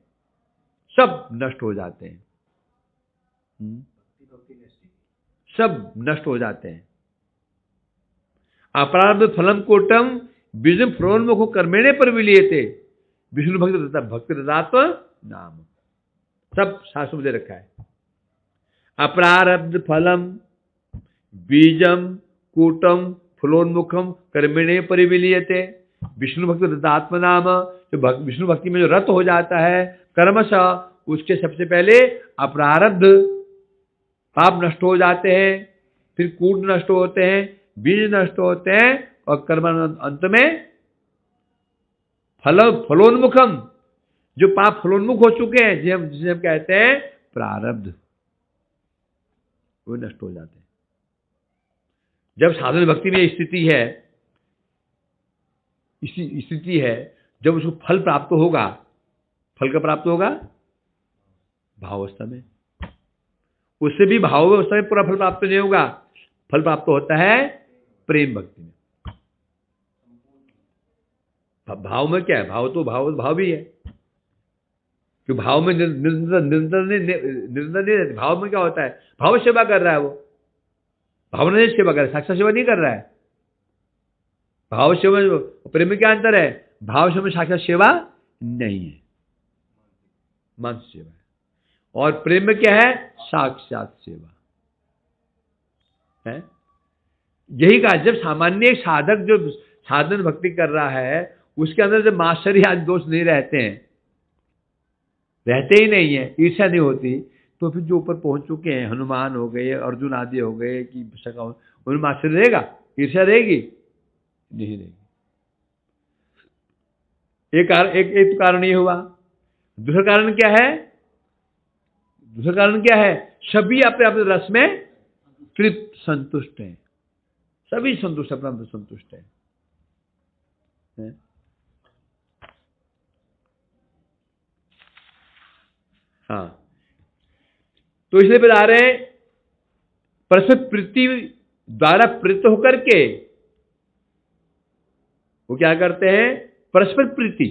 सब नष्ट हो जाते हैं। सब नष्ट हो जाते हैं। अपराध फलम कोटम बीजम प्रोन्मुख कर्मेणे पर विलीयते विष्णु भक्ति ददात्व नाम। सब शास्त्र में दे रखा है। अपरारब्ध फलम बीजम कूटम फलोन्मुखम कर्मेणे परिविलीयते विष्णु भक्ति ददात्म नाम। जो विष्णु भक्ति में जो रत हो जाता है कर्मश, उसके सबसे पहले अपरारब्ध पाप नष्ट हो जाते हैं, फिर कूट नष्ट होते हैं, बीज नष्ट होते हैं और कर्म अंत में फलोन्मुखम, जो पाप फलोन्मुख हो चुके हैं जिसे हम कहते हैं प्रारब्ध, वो नष्ट हो जाते हैं। जब साधन भक्ति में स्थिति है जब उसको फल प्राप्त होगा, फल का प्राप्त होगा भावावस्था में। उससे भी भावावस्था में पूरा फल प्राप्त नहीं होगा। फल प्राप्त होता है प्रेम भक्ति में। भाव में क्या है? भाव भी है, कि भाव में निरंतर नहीं रहते। भाव में क्या होता है? भाव सेवा कर रहा है, वो भावना से सेवा कर रहा है, साक्षात सेवा नहीं कर रहा है। भाव सेवा प्रेम में क्या अंतर है? भाव सेवा में साक्षात सेवा नहीं है, मानसिक सेवा है। और प्रेम में क्या है? साक्षात सेवा है। यही कहा, जब सामान्य साधक जो साधन भक्ति कर रहा है उसके अंदर जब माश्चर्य आदि दोष नहीं रहते हैं, रहते ही नहीं है, ईर्ष्या नहीं होती, तो फिर जो ऊपर पहुंच चुके हैं, हनुमान हो गए, अर्जुन आदि हो गए, कि उनमें माश्चर्य रहेगा? ईर्ष्या रहेगी? नहीं रहेगी। एक तो कारण ये हुआ। दूसरा कारण क्या है? दूसरा कारण क्या है? सभी अपने अपने रस में तृप्त संतुष्ट हैं, सभी संतुष्ट, अपना संतुष्ट है। हाँ, तो इसलिए बता रहे हैं, परस्पर प्रीति द्वारा प्रीत होकर के वो क्या करते हैं? परस्पर प्रीति।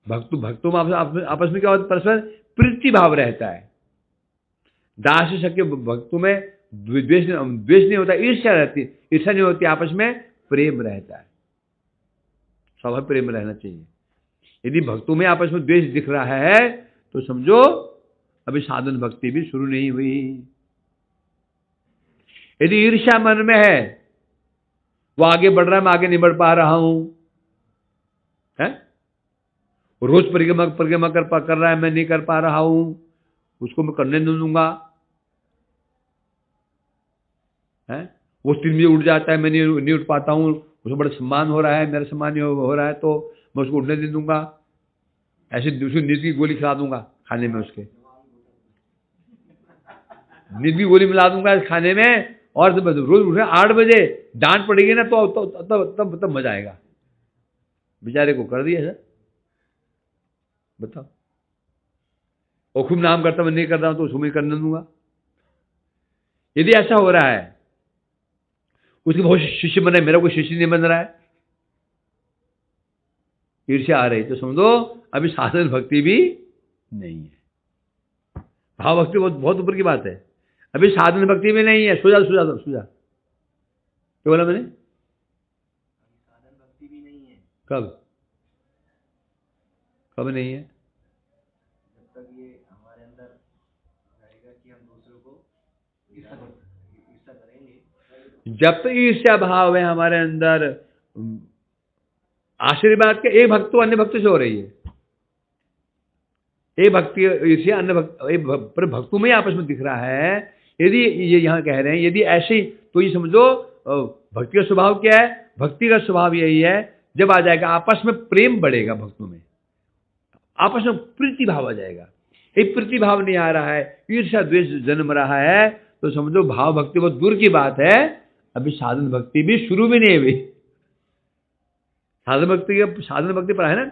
भक्तों में आपस में क्या होता है? परस्पर प्रीति भाव रहता है। दास सख्य भक्तों में द्वेष नहीं होता, ईर्ष्या रहती, ईर्ष्या नहीं होती, आपस में प्रेम रहता है। स्वाभाविक प्रेम रहना चाहिए। यदि भक्तों में आपस में द्वेष दिख रहा है तो समझो अभी साधन भक्ति भी शुरू नहीं हुई। यदि ईर्ष्या मन में है, वो आगे बढ़ रहा है, मैं आगे नहीं बढ़ पा रहा हूं, है? रोज परिक्रमा कर रहा है, मैं नहीं कर पा रहा हूं, उसको मैं करने नहीं दूंगा, है? वो 3 बजे उठ जाता है, मैं नहीं उठ पाता हूं, उसको बड़ा सम्मान हो रहा है, मेरा सम्मान हो रहा है, तो मैं उसको उठने नहीं दूंगा, ऐसे दूसरी नींद की गोली खिला दूंगा खाने में, उसके नींद की गोली मिला दूंगा खाने में, और रोज उठे 8 बजे, डांट पड़ेगी ना तो तब मजा आएगा। बेचारे को कर दिया सर, बताओ। और खूब नाम करता, मैं नहीं कर रहा हूं तो उसको मैं करने दूंगा। यदि ऐसा हो रहा है, उसके बहुत शिष्य बने, मेरा कोई शिष्य नहीं बन रहा है, ईर्ष्या आ रही, तो समझो अभी साधन भक्ति भी नहीं है। भाव भक्ति बहुत ऊपर की बात है, अभी साधन भक्ति में नहीं है। सुझा क्या बोला मैंने? साधन भक्ति भी नहीं है। कब नहीं है? जब तक ये हमारे अंदर रहेगा कि हम दूसरों को ईर्ष्या करेंगे। जब तक ईर्ष्या भाव है हमारे अंदर, आशीर्वाद के एक भक्त तो अन्य भक्त से हो रही है, एक भक्ति ईर्ष्या अन्य भक्तों में आपस में दिख रहा है। यदि ये यहां कह रहे हैं, यदि ऐसे, तो ये समझो भक्ति का स्वभाव क्या है? भक्ति का स्वभाव यही है, जब आ जाएगा आपस में प्रेम बढ़ेगा, भक्तों में आपस में प्रीति भाव आ जाएगा। एक प्रीति भाव नहीं आ रहा है, ईर्ष्या द्वेष जन्म रहा है, तो समझो भाव भक्ति बहुत दूर की बात है, अभी साधन भक्ति भी शुरू भी नहीं हुई। साधन भक्ति पर है ना,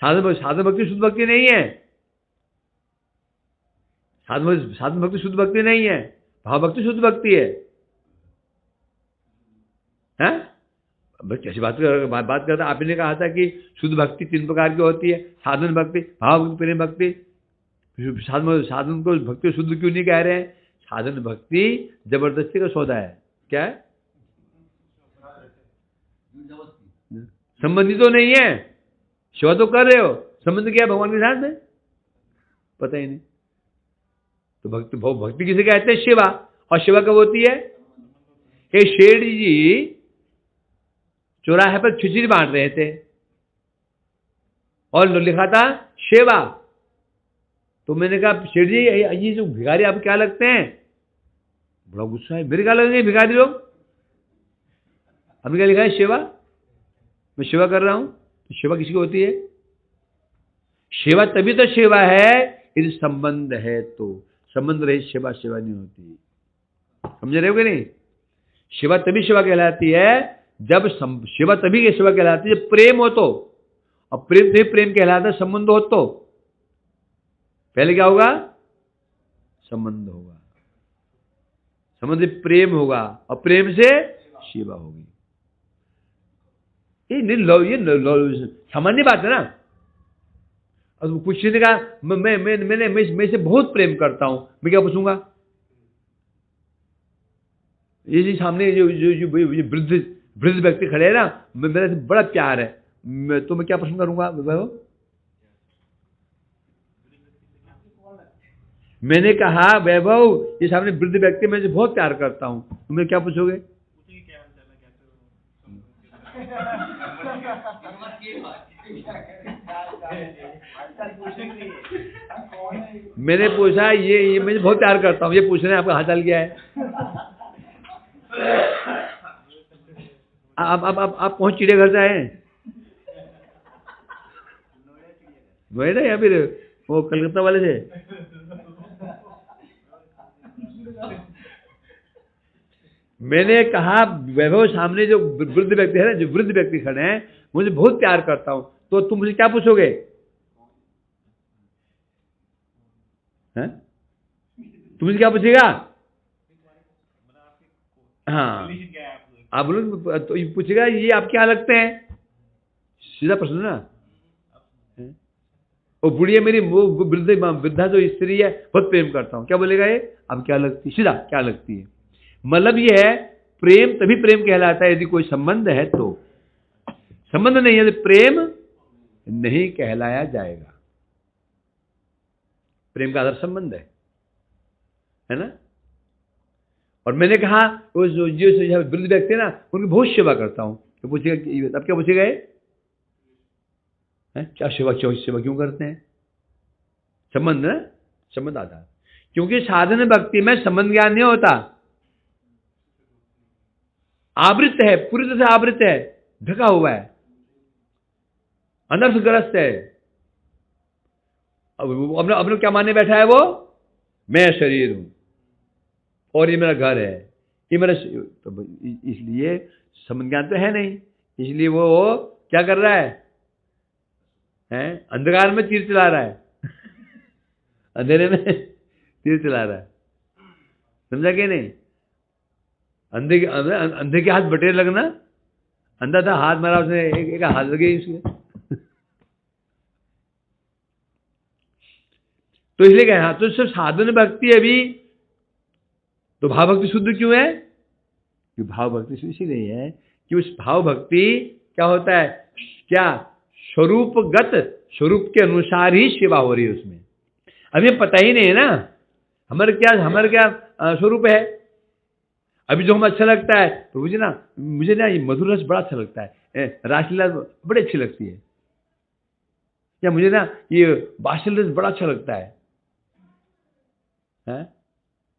साधन भक्ति शुद्ध भक्ति नहीं है, साधन भक्ति शुद्ध भक्ति नहीं है, भाव भक्ति शुद्ध भक्ति है। कैसी बात करता? आपने कहा था कि शुद्ध भक्ति 3 प्रकार की होती है, साधन भक्ति, भाव भक्ति, प्रेम भक्ति। साधन को भक्ति शुद्ध क्यों नहीं कह रहे हैं? साधन भक्ति जबरदस्ती का सौदा है। क्या है? संबंधी तो नहीं है, सेवा तो कर रहे हो, संबंध क्या है भगवान के साथ में? पता ही नहीं। तो भक्ति किसे कहते हैं? सेवा। और सेवा कब होती है? एक शेठ जी चौराहे पर खिचड़ी बांट रहे थे और लिखा था सेवा। तो मैंने कहा शेठ जी, ये जो भिखारी आप क्या लगते हैं? बड़ा गुस्सा है, मेरे क्या लगेंगे भिखारी लोग? हमने क्या लिखा है? सेवा। मैं सेवा कर रहा हूं। तो सेवा किसकी होती है? सेवा तभी तो सेवा है यदि संबंध है, तो संबंध रहित सेवा नहीं होती। समझ रहे हो कि नहीं? सेवा तभी सेवा कहलाती है जब सेवा तभी की सेवा कहलाती है जब प्रेम हो तो, और प्रेम से प्रेम कहलाता है संबंध हो तो। पहले क्या होगा? संबंध होगा, संबंध से प्रेम होगा, और प्रेम से सेवा होगी। ये सामान्य बात है ना। अब कुछ ने कहा मैं इसे बहुत प्रेम करता हूं, मैं क्या पूछूंगा? ये जी सामने जो वृद्ध व्यक्ति खड़े हैं ना, मेरा से बड़ा प्यार है, तो मैं क्या प्रश्न करूंगा? मैंने कहा वैभव, ये सामने वृद्ध व्यक्ति मैं बहुत प्यार करता हूं, तुम क्या पूछोगे? मैंने पूछा ये मैं बहुत प्यार करता हूँ, ये पूछ रहे हैं आपका हाथ चल गया है। आप पहुंच चिड़ियाघर से आए? नोएडा या फिर वो कलकत्ता वाले से? मैंने कहा वैभव, सामने जो वृद्ध व्यक्ति है ना, जो वृद्ध व्यक्ति खड़े हैं, मुझे बहुत प्यार करता हूं, तो तुम मुझे क्या पूछोगे? हैं? तुम मुझे क्या पूछेगा? हाँ, आप बोलो तो ये पूछेगा ये आप क्या लगते हैं? सीधा प्रश्न ना। वो बुढ़िया मेरी वो वृद्धा जो स्त्री है बहुत प्रेम करता हूं, क्या बोलेगा ये? अब क्या लगती, सीधा क्या लगती है? मतलब ये है, प्रेम तभी प्रेम कहलाता है यदि कोई संबंध है तो। संबंध नहीं है तो प्रेम नहीं कहलाया जाएगा। प्रेम का आधार संबंध है ना। और मैंने कहा वो जो वृद्ध व्यक्ति है ना, उनकी बहुत सेवा करता हूं, तो पूछेगा, अब क्या पूछेगा? क्या सेवा क्यों करते हैं? संबंध ना, संबंध आधार। क्योंकि साधन भक्ति में संबंध ज्ञान नहीं होता, आवृत है, पूरी तरह से आवृत है, ढका हुआ है, अनर्थग्रस्त है। अब अपने क्या मानने बैठा है वो? मैं शरीर हूं और ये मेरा घर है, ये मेरा, तो इसलिए संबंध ज्ञान तो है नहीं, इसलिए वो क्या कर रहा है? अंधकार में तीर चला रहा है, अंधेरे में तीर चला रहा है। समझा कि नहीं? अंधे के हाथ बटेर लगना, अंधा था, हाथ मारा उसने, एक हाथ लगे उसके। तो इसलिए कहा, तो सिर्फ साधन भक्ति है भी, तो भाव भक्ति शुद्ध क्यों है? कि भाव भक्ति शुद्ध इसीलिए है कि उस भाव भक्ति क्या होता है, क्या स्वरूपगत, स्वरूप के अनुसार ही सेवा हो रही है उसमें। अभी पता ही नहीं है ना हमारे क्या स्वरूप है। अभी जो हमें अच्छा लगता है, तो मुझे ना ये मधुर रस बड़ा अच्छा लगता है, रासलीला बड़ी अच्छी लगती है, या मुझे ना ये बाशल रस बड़ा अच्छा लगता है।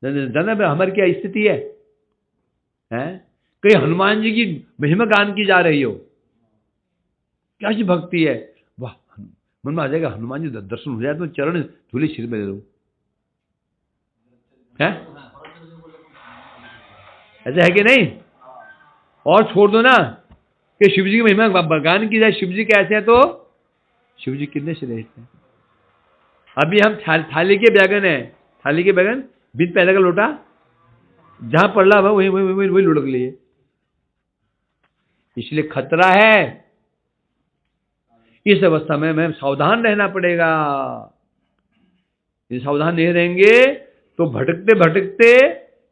जाना हमारी क्या स्थिति है? कहीं हनुमान जी की महिमा गान की जा रही हो, क्या सी भक्ति है, वाह, मन में आ जाएगा हनुमान जी दर्शन हो जाए तो चरण धूली सिर में दे दो। ऐसा है कि नहीं? और छोड़ दो ना कि शिव जी की महिमा गान की जाए, शिव जी कैसे है, तो शिव जी कितने श्रेष्ठ हैं। अभी हम थाली के बैगन है, थाली के बैगन बीच पैदा का लोटा, जहां पड़ला वही लुढ़क लिए। इसलिए खतरा है, इस अवस्था में हमें सावधान रहना पड़ेगा। यदि सावधान नहीं रहेंगे तो भटकते भटकते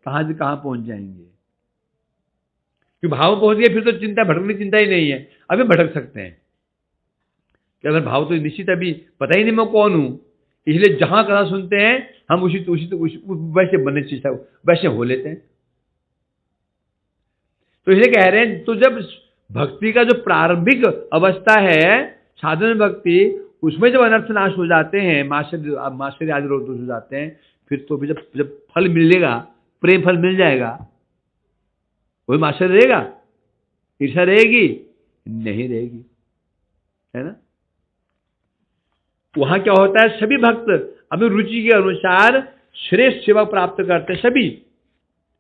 कहां से कहां पहुंच जाएंगे। कि भाव पहुंच गए फिर तो चिंता, भटकने की चिंता ही नहीं है। अभी भटक सकते हैं कि अगर भाव तो निश्चित अभी पता ही नहीं मैं कौन हूं, इसलिए जहां कथा सुनते हैं हम उसी वैसे बनने चीज वैसे हो लेते हैं। तो इसलिए कह रहे हैं, तो जब भक्ति का जो प्रारंभिक अवस्था है साधन भक्ति, उसमें जब अनर्थ नाश हो जाते हैं, माश्चर्य आदि रोग हो जाते हैं, फिर तो भी जब फल मिलेगा, प्रेम फल मिल जाएगा, वही माश्चर्य रहेगा, ईर्ष्या रहेगी नहीं रहेगी, है ना। वहां क्या होता है, सभी भक्त अपनी रुचि के अनुसार श्रेष्ठ सेवा प्राप्त करते हैं। सभी,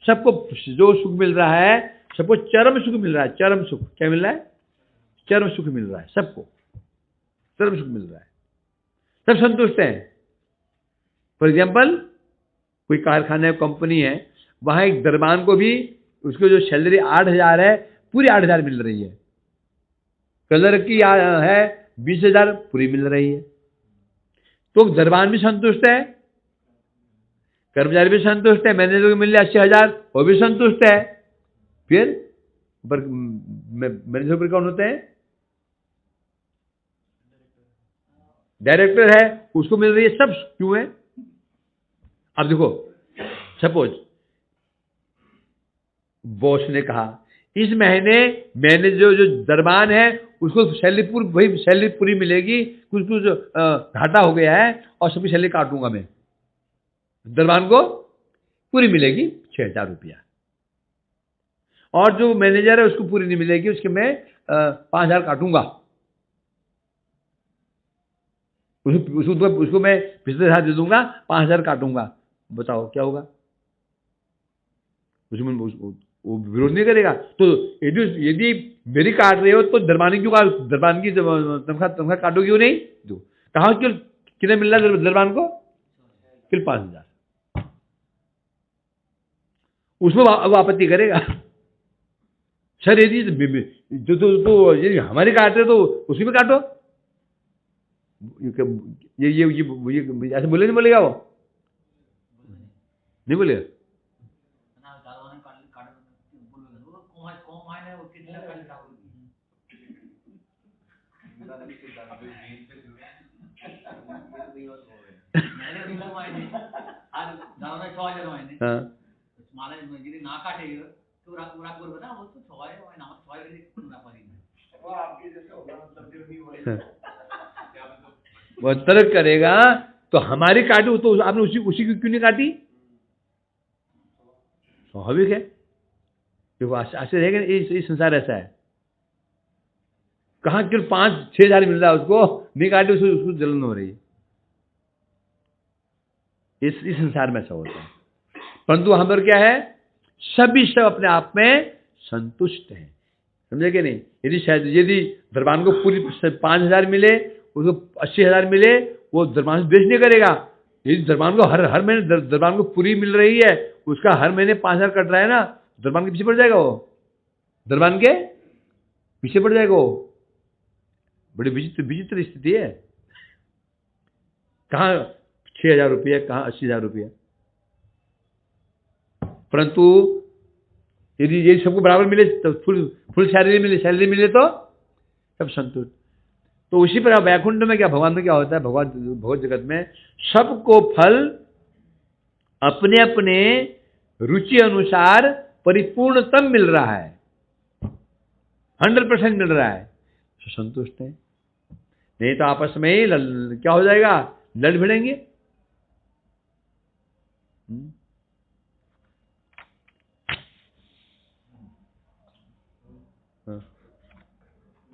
सबको जो सुख मिल रहा है, सबको चरम सुख मिल रहा है। चरम सुख क्या मिल रहा है? चरम सुख मिल रहा है, सबको चरम सुख मिल रहा है, सब संतुष्ट हैं। फॉर एग्जाम्पल, कोई कारखाना कंपनी है, वहां एक दरबान को भी उसको जो सैलरी 8,000 है, पूरी 8,000 मिल रही है। कलर की है 20,000, पूरी मिल रही है। तो दरबान भी संतुष्ट है, कर्मचारी भी संतुष्ट है, मैनेजर को मिल रहे 80,000, वो भी संतुष्ट है। फिर मैनेजर पर कौन होते हैं? डायरेक्टर है, उसको मिल रही है। सब क्यों है? अब देखो, सपोज बॉस ने कहा इस महीने मैनेजर जो दरबान है उसको सैलरी पूरी मिलेगी, कुछ घाटा हो गया है और सबकी सैलरी काटूंगा मैं। दरबान को पूरी मिलेगी 6,000 रुपया, और जो मैनेजर है उसको पूरी नहीं मिलेगी, उसके मैं 5,000 काटूंगा। उसको मैं पिछले साल दे दूंगा, 5,000 काटूंगा। बताओ क्या होगा? वो विरोध नहीं करेगा। तो यदि मेरी काट रहे हो तो दरबानी क्यों दरबान की तनख्वाह काटो क्यों नहीं? दो। कहा क्यों? कितने मिल रहा है दरबान को? केवल 5,000। उसमें वो आपत्ति करेगा, सर यदि यदि हमारी काट रहे तो उसी में काटो। ये ऐसे बोले नहीं बोलेगा वो? नहीं बोलेगा। वो तर्क करेगा तो हमारी काटी तो आपने उसी की क्यों नहीं काटी? स्वाभाविक है। देखो ऐसे रहेगा, ये संसार ऐसा है। कहाँ केवल 5-6,000 मिल रहा है, उसको नहीं काटे, उसको जलन हो रही है। इस संसार में ऐसा होता है। परंतु वहां पर क्या है? सभी सब अपने आप में संतुष्ट हैं। समझे कि नहीं? यदि दरबान को पूरी 5,000 मिले, उसको 80,000 मिले, वो दरबान से द्वेष नहीं करेगा। यदि दरबान को हर महीने दरबान को पूरी मिल रही है, उसका हर महीने 5,000 कट रहा है ना, दरबान के पीछे पड़ जाएगा वो। दरबान के पीछे पड़ जाएगा वो। बड़ी विचित्र स्थिति है। कहाँ 6,000 रुपया, कहाँ 80,000 रुपया। परंतु यदि सबको बराबर मिले तो फुल सैलरी मिले तो सब संतुष्ट। तो उसी पर वैकुंठ में क्या, भगवान में क्या होता है? भगवत जगत में सबको फल अपने अपने रुचि अनुसार परिपूर्णतम मिल रहा है, 100% मिल रहा है, तो संतुष्ट है। नहीं तो आपस में ही क्या हो जाएगा? लड़ भिड़ेंगे।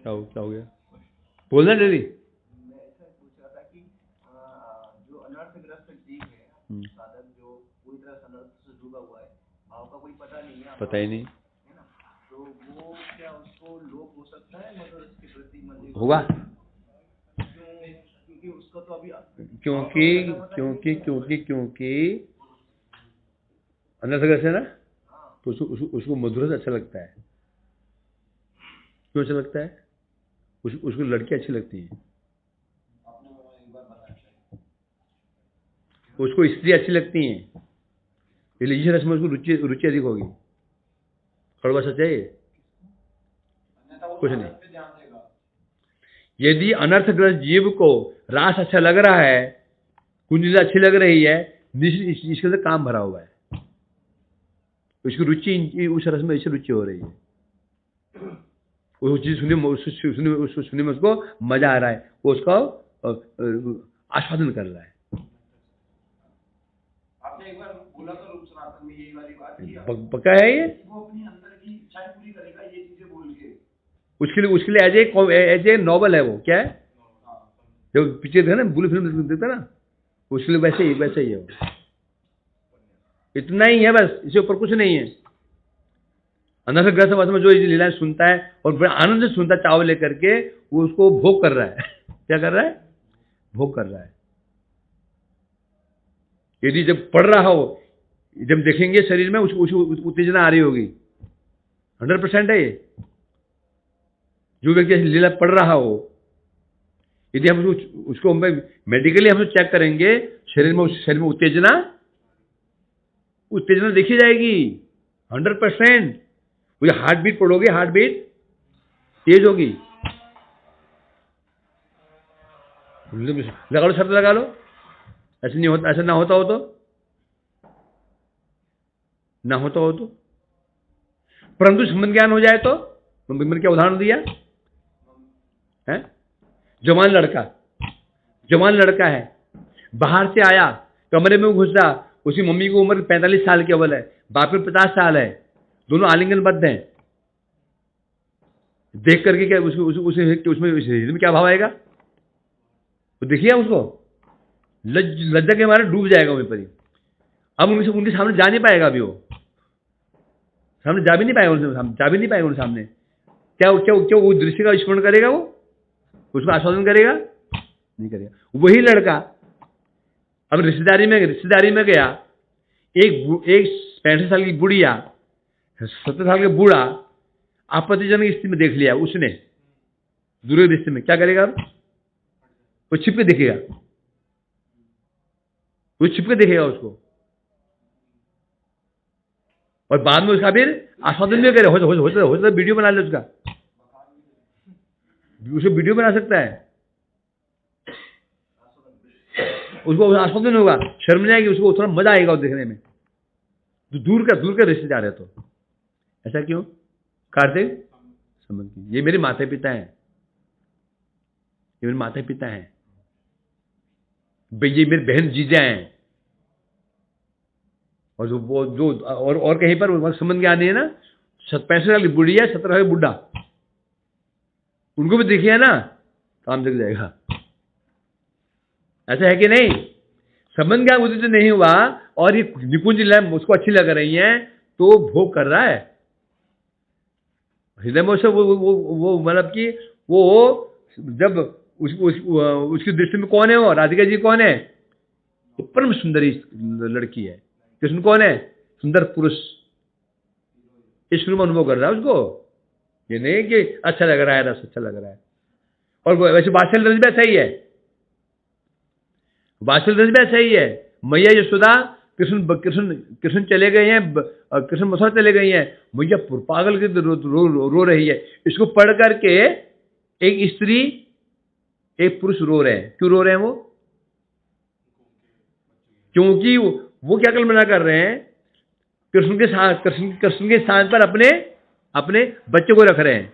क्या हो गया? बोलना डेली। मैं ऐसा पूछ रहा था कि जो अनर्थग्रस्त जीव है, साधक जो पूरी तरह अनर्थ से डूबा हुआ है, भाव का कोई पता नहीं है, पता ही नहीं है ना, तो वो क्या उसको लोभ हो सकता है मगर उसके प्रति मन होगा? क्योंकि उसको तो अभी क्योंकि अनर्थग्रस्त है ना, तो उसको मधुरस अच्छा लगता है। क्यों अच्छा लगता है? उसको लड़की अच्छी लगती है, उसको स्त्री अच्छी लगती है, इसलिए इस रस में उसको रुचि अधिक होगी। कड़वा सच है ये? कुछ नहीं। यदि अनर्थग्रस्त जीव को रास अच्छा लग रहा है, कुंडली अच्छी लग रही है, इसके अंदर काम भरा हुआ है, उसकी रुचि उस रस में ऐसी रुचि हो रही है, वो चीज सुनने में उसको मजा आ रहा है, वो उसका आस्वादन कर रहा है। आपने एक बार बोला तो रूप सनातन में यही वाली बात की, पक्का है ये? वो अपनी अंदर की इच्छाएं पूरी करेगा ये चीजें बोल के। उसके लिए एज ए नॉवल है वो। क्या है? जो पिक्चर है ना, बुली फिल्म देखता ना, उसके लिए वैसे ही है वो। इतना ही है बस, इससे ऊपर कुछ नहीं है। अनर्थग्रस्त अवस्था में जो लीलाएं सुनता है और बड़े आनंद से सुनता है, चावल लेकर के, वो उसको भोग कर रहा है। क्या कर रहा है? भोग कर रहा है। यदि जब पढ़ रहा हो, जब देखेंगे शरीर में उसको उत्तेजना आ रही होगी, 100% है ये। जो व्यक्ति ऐसी लीला पढ़ रहा हो, यदि हम उसको मेडिकली हम चेक करेंगे, शरीर में उत्तेजना देखी जाएगी 100%। वो हार्ट बीट पढ़ोगे, हार्ट बीट तेज होगी। लगा लो, शब्द लगा लो। ऐसे नहीं होता, ऐसा ना होता हो तो परंतु संबंध ज्ञान हो जाए तो मैंने क्या उदाहरण दिया है? जवान लड़का है, बाहर से आया, कमरे में घुसा, उसकी मम्मी की उम्र 45 साल केवल है, बाप में 50 साल है, दोनों आलिंगनबद्ध हैं। देख करके क्या उसमें क्या भाव आएगा? तो देखिए उसको लज्जा के मारे डूब जाएगा वहीं पर ही। अब उनके सामने जा नहीं पाएगा, अभी वो सामने जा भी नहीं पाएगा उनके सामने। क्या वो दृश्य का स्मरण करेगा? वो उसको आस्वादन करेगा? नहीं करेगा। वही लड़का अब रिश्तेदारी में गया, एक 65 साल की बुढ़िया, 70 साल का बूढ़ा आपत्तिजनक स्थिति में देख लिया उसने, दूर दृष्टि में, क्या करेगा? वो छिप के देखेगा उसको, और बाद में उसका फिर आस्वादन भी करे। हो सकता है वीडियो बना ले उसका, उसे वीडियो बना सकता है, उसको आस्वादन होगा, शर्म नहीं आएगी उसको, थोड़ा मजा आएगा देखने में। तो दूर का रिश्तेदार है। तो ऐसा क्यों? कार्तिक समझ की, ये मेरे माता पिता हैं, ये मेरे बहन जीजा हैं, और जो और कहीं पर संबंध ज्ञान है ना, 65 साल की बुढ़िया, 17 साल का बुढ़ा, उनको भी देखिए ना, काम जग जाएगा। ऐसा है कि नहीं? संबंध ज्ञान उदित नहीं हुआ और ये निकुंज लीला उसको अच्छी लग रही है, तो भोग कर रहा है हृदय में। वो मतलब कि वो जब उसकी दृष्टि में कौन है? वो राधिका जी कौन है? तो परम सुंदरी लड़की है। कृष्ण कौन है? सुंदर पुरुष। इस रूप में अनुभव कर रहा है उसको, ये नहीं कि अच्छा लग रहा है, रस अच्छा लग रहा है। और वैसे वात्सल्य रस भी ऐसा ही है, वात्सल्य रस भी ऐसा ही है। मैया यशोदा कृष्ण चले गए हैं, कृष्ण मथुरा चले गई हैं, मैया पागल के रो रही है। इसको पढ़ करके एक स्त्री एक पुरुष रो रहे हैं। क्यों रो रहे हैं वो? क्योंकि वो क्या कल्पना कर रहे हैं? कृष्ण के स्थान पर अपने बच्चे को रख रहे हैं,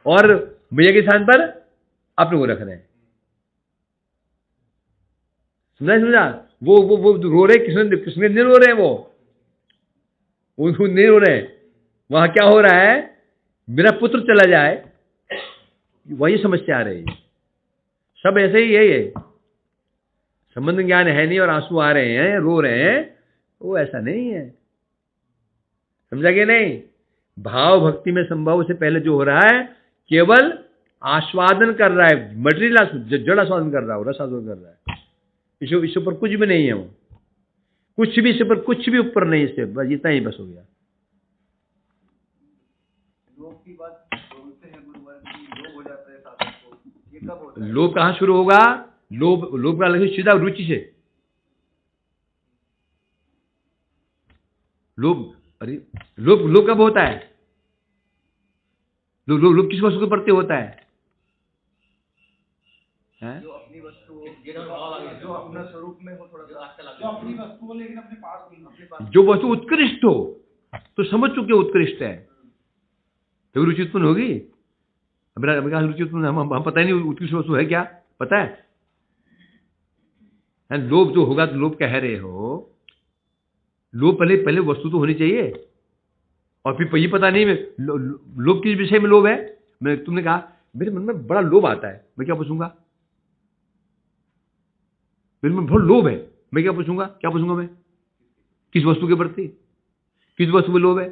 और मैया के स्थान पर अपने को रख रहे हैं। समझा? वो रो रहे, कृष्ण नहीं रो रहे हैं, वो नहीं रो रहे हैं। वहां क्या हो रहा है? मेरा पुत्र चला जाए, वही समस्या आ रही है। सब ऐसे ही है। ये संबंध ज्ञान है नहीं और आंसू आ रहे हैं, रो रहे हैं, वो ऐसा नहीं है। समझा कि नहीं? भाव भक्ति में संभव से पहले जो हो रहा है, केवल आस्वादन कर रहा है, मटेरियल जड़ आस्वादन कर रहा है, रस आस्वादन कर रहा है। इसके ऊपर कुछ भी नहीं है, वो कुछ भी, इसके ऊपर कुछ भी ऊपर नहीं, इससे बस इतना ही बस हो गया। लोभ की बात बोलते हैं गुरुवार की, लोभ हो जाता है साधक को, ये कब होता है? लोभ कहाँ शुरू होगा? लोभ का लगे सीधा रुचि से। लोभ कब होता है? लोभ किस वस्तु के प्रति होता है? जो अपनी वस्तु, जो अपना स्वरूप में हो, थोड़ा सा जो अपनी वस्तु हो लेकिन अपने पास जो वस्तु उत्कृष्ट हो, तो समझ चुके उत्कृष्ट है, तभी रुचि उत्पन्न होगी। मेरा रुचि उत्पन्न, हम पता ही नहीं उत्कृष्ट वस्तु है क्या, पता है? लोभ जो होगा, तो लोभ कह रहे हो, लोभ पहले वस्तु तो होनी चाहिए, और फिर ये पता नहीं लोभ किस विषय में लोभ है। तुमने कहा मेरे मन में बड़ा लोभ आता है, मैं क्या पूछूंगा? मेरे में बहुत लोभ है, मैं क्या पूछूंगा? मैं किस वस्तु के प्रति, किस वस्तु में लोभ है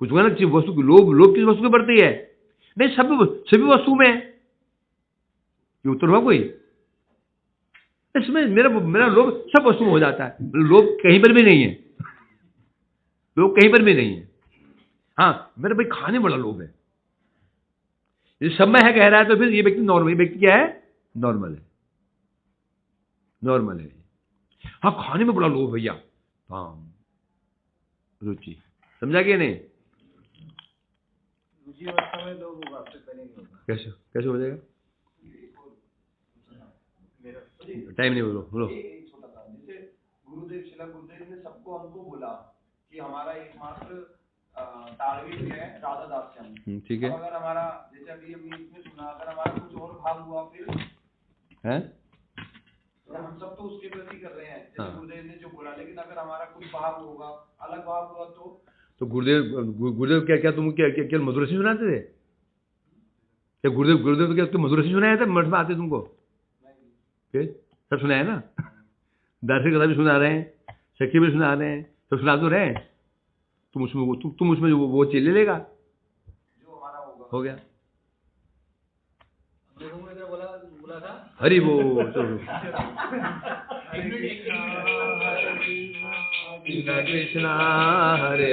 पूछूंगा ना। किस वस्तु लोभ किस वस्तु के प्रति है? नहीं, सभी वस्तु में है। ये उत्तर हुआ कोई? इसमें मेरा लोभ सब वस्तु में हो जाता है, लोभ कहीं पर भी नहीं है। वो कहीं पर भी नहीं है। हाँ मेरे भाई खाने में बड़ा लोभ है, ये सब में है कह रहा है, तो फिर ये व्यक्ति नॉर्मल, ये व्यक्ति क्या है, नॉर्मल है, नॉर्मल है। हाँ खाने में बड़ा लोभ भैया, हाँ रुचि, समझा क्या नहीं? रुचि अवस्था में लोग होगा, आपसे पहले नहीं होगा। कैसे कैसे हो जाएगा? टाइम नहीं, बोलो बोलो। एक छोटा सा, जैसे गुरुदेव शिला गुरुदेव ने सबको हमको बोला कि हमारा एकमात्र टारगेट है राधा दास्यम, ठीक है। अगर हमारा, जैसे अभी हमने इसमें सुना, अगर हमारा कुछ और भाव हुआ फिर हैं? हम सब तो उसके प्रति कर रहे हैं, जैसे गुरुदेव ने जो बोला, लेकिन अगर हमारा कुछ भाव होगा, अलग भाव हुआ तो गुरुदेव क्या तुम क्या मधुर सिंह सुनाते थे क्या? गुरुदेव क्या तुम मधुर सिंह सुनाया था मठ में आते तुमको? फिर सब सुनाया ना, दार्शनिक कथा भी सुना रहे हैं, शक्ति भी सुना रहे हैं, सब सुना तो रहे। तुम उसमें वो चीज ले लेगा, जो हमारा होगा, हो गया। बोला था हरि बोल। चलो कृष्णा हरे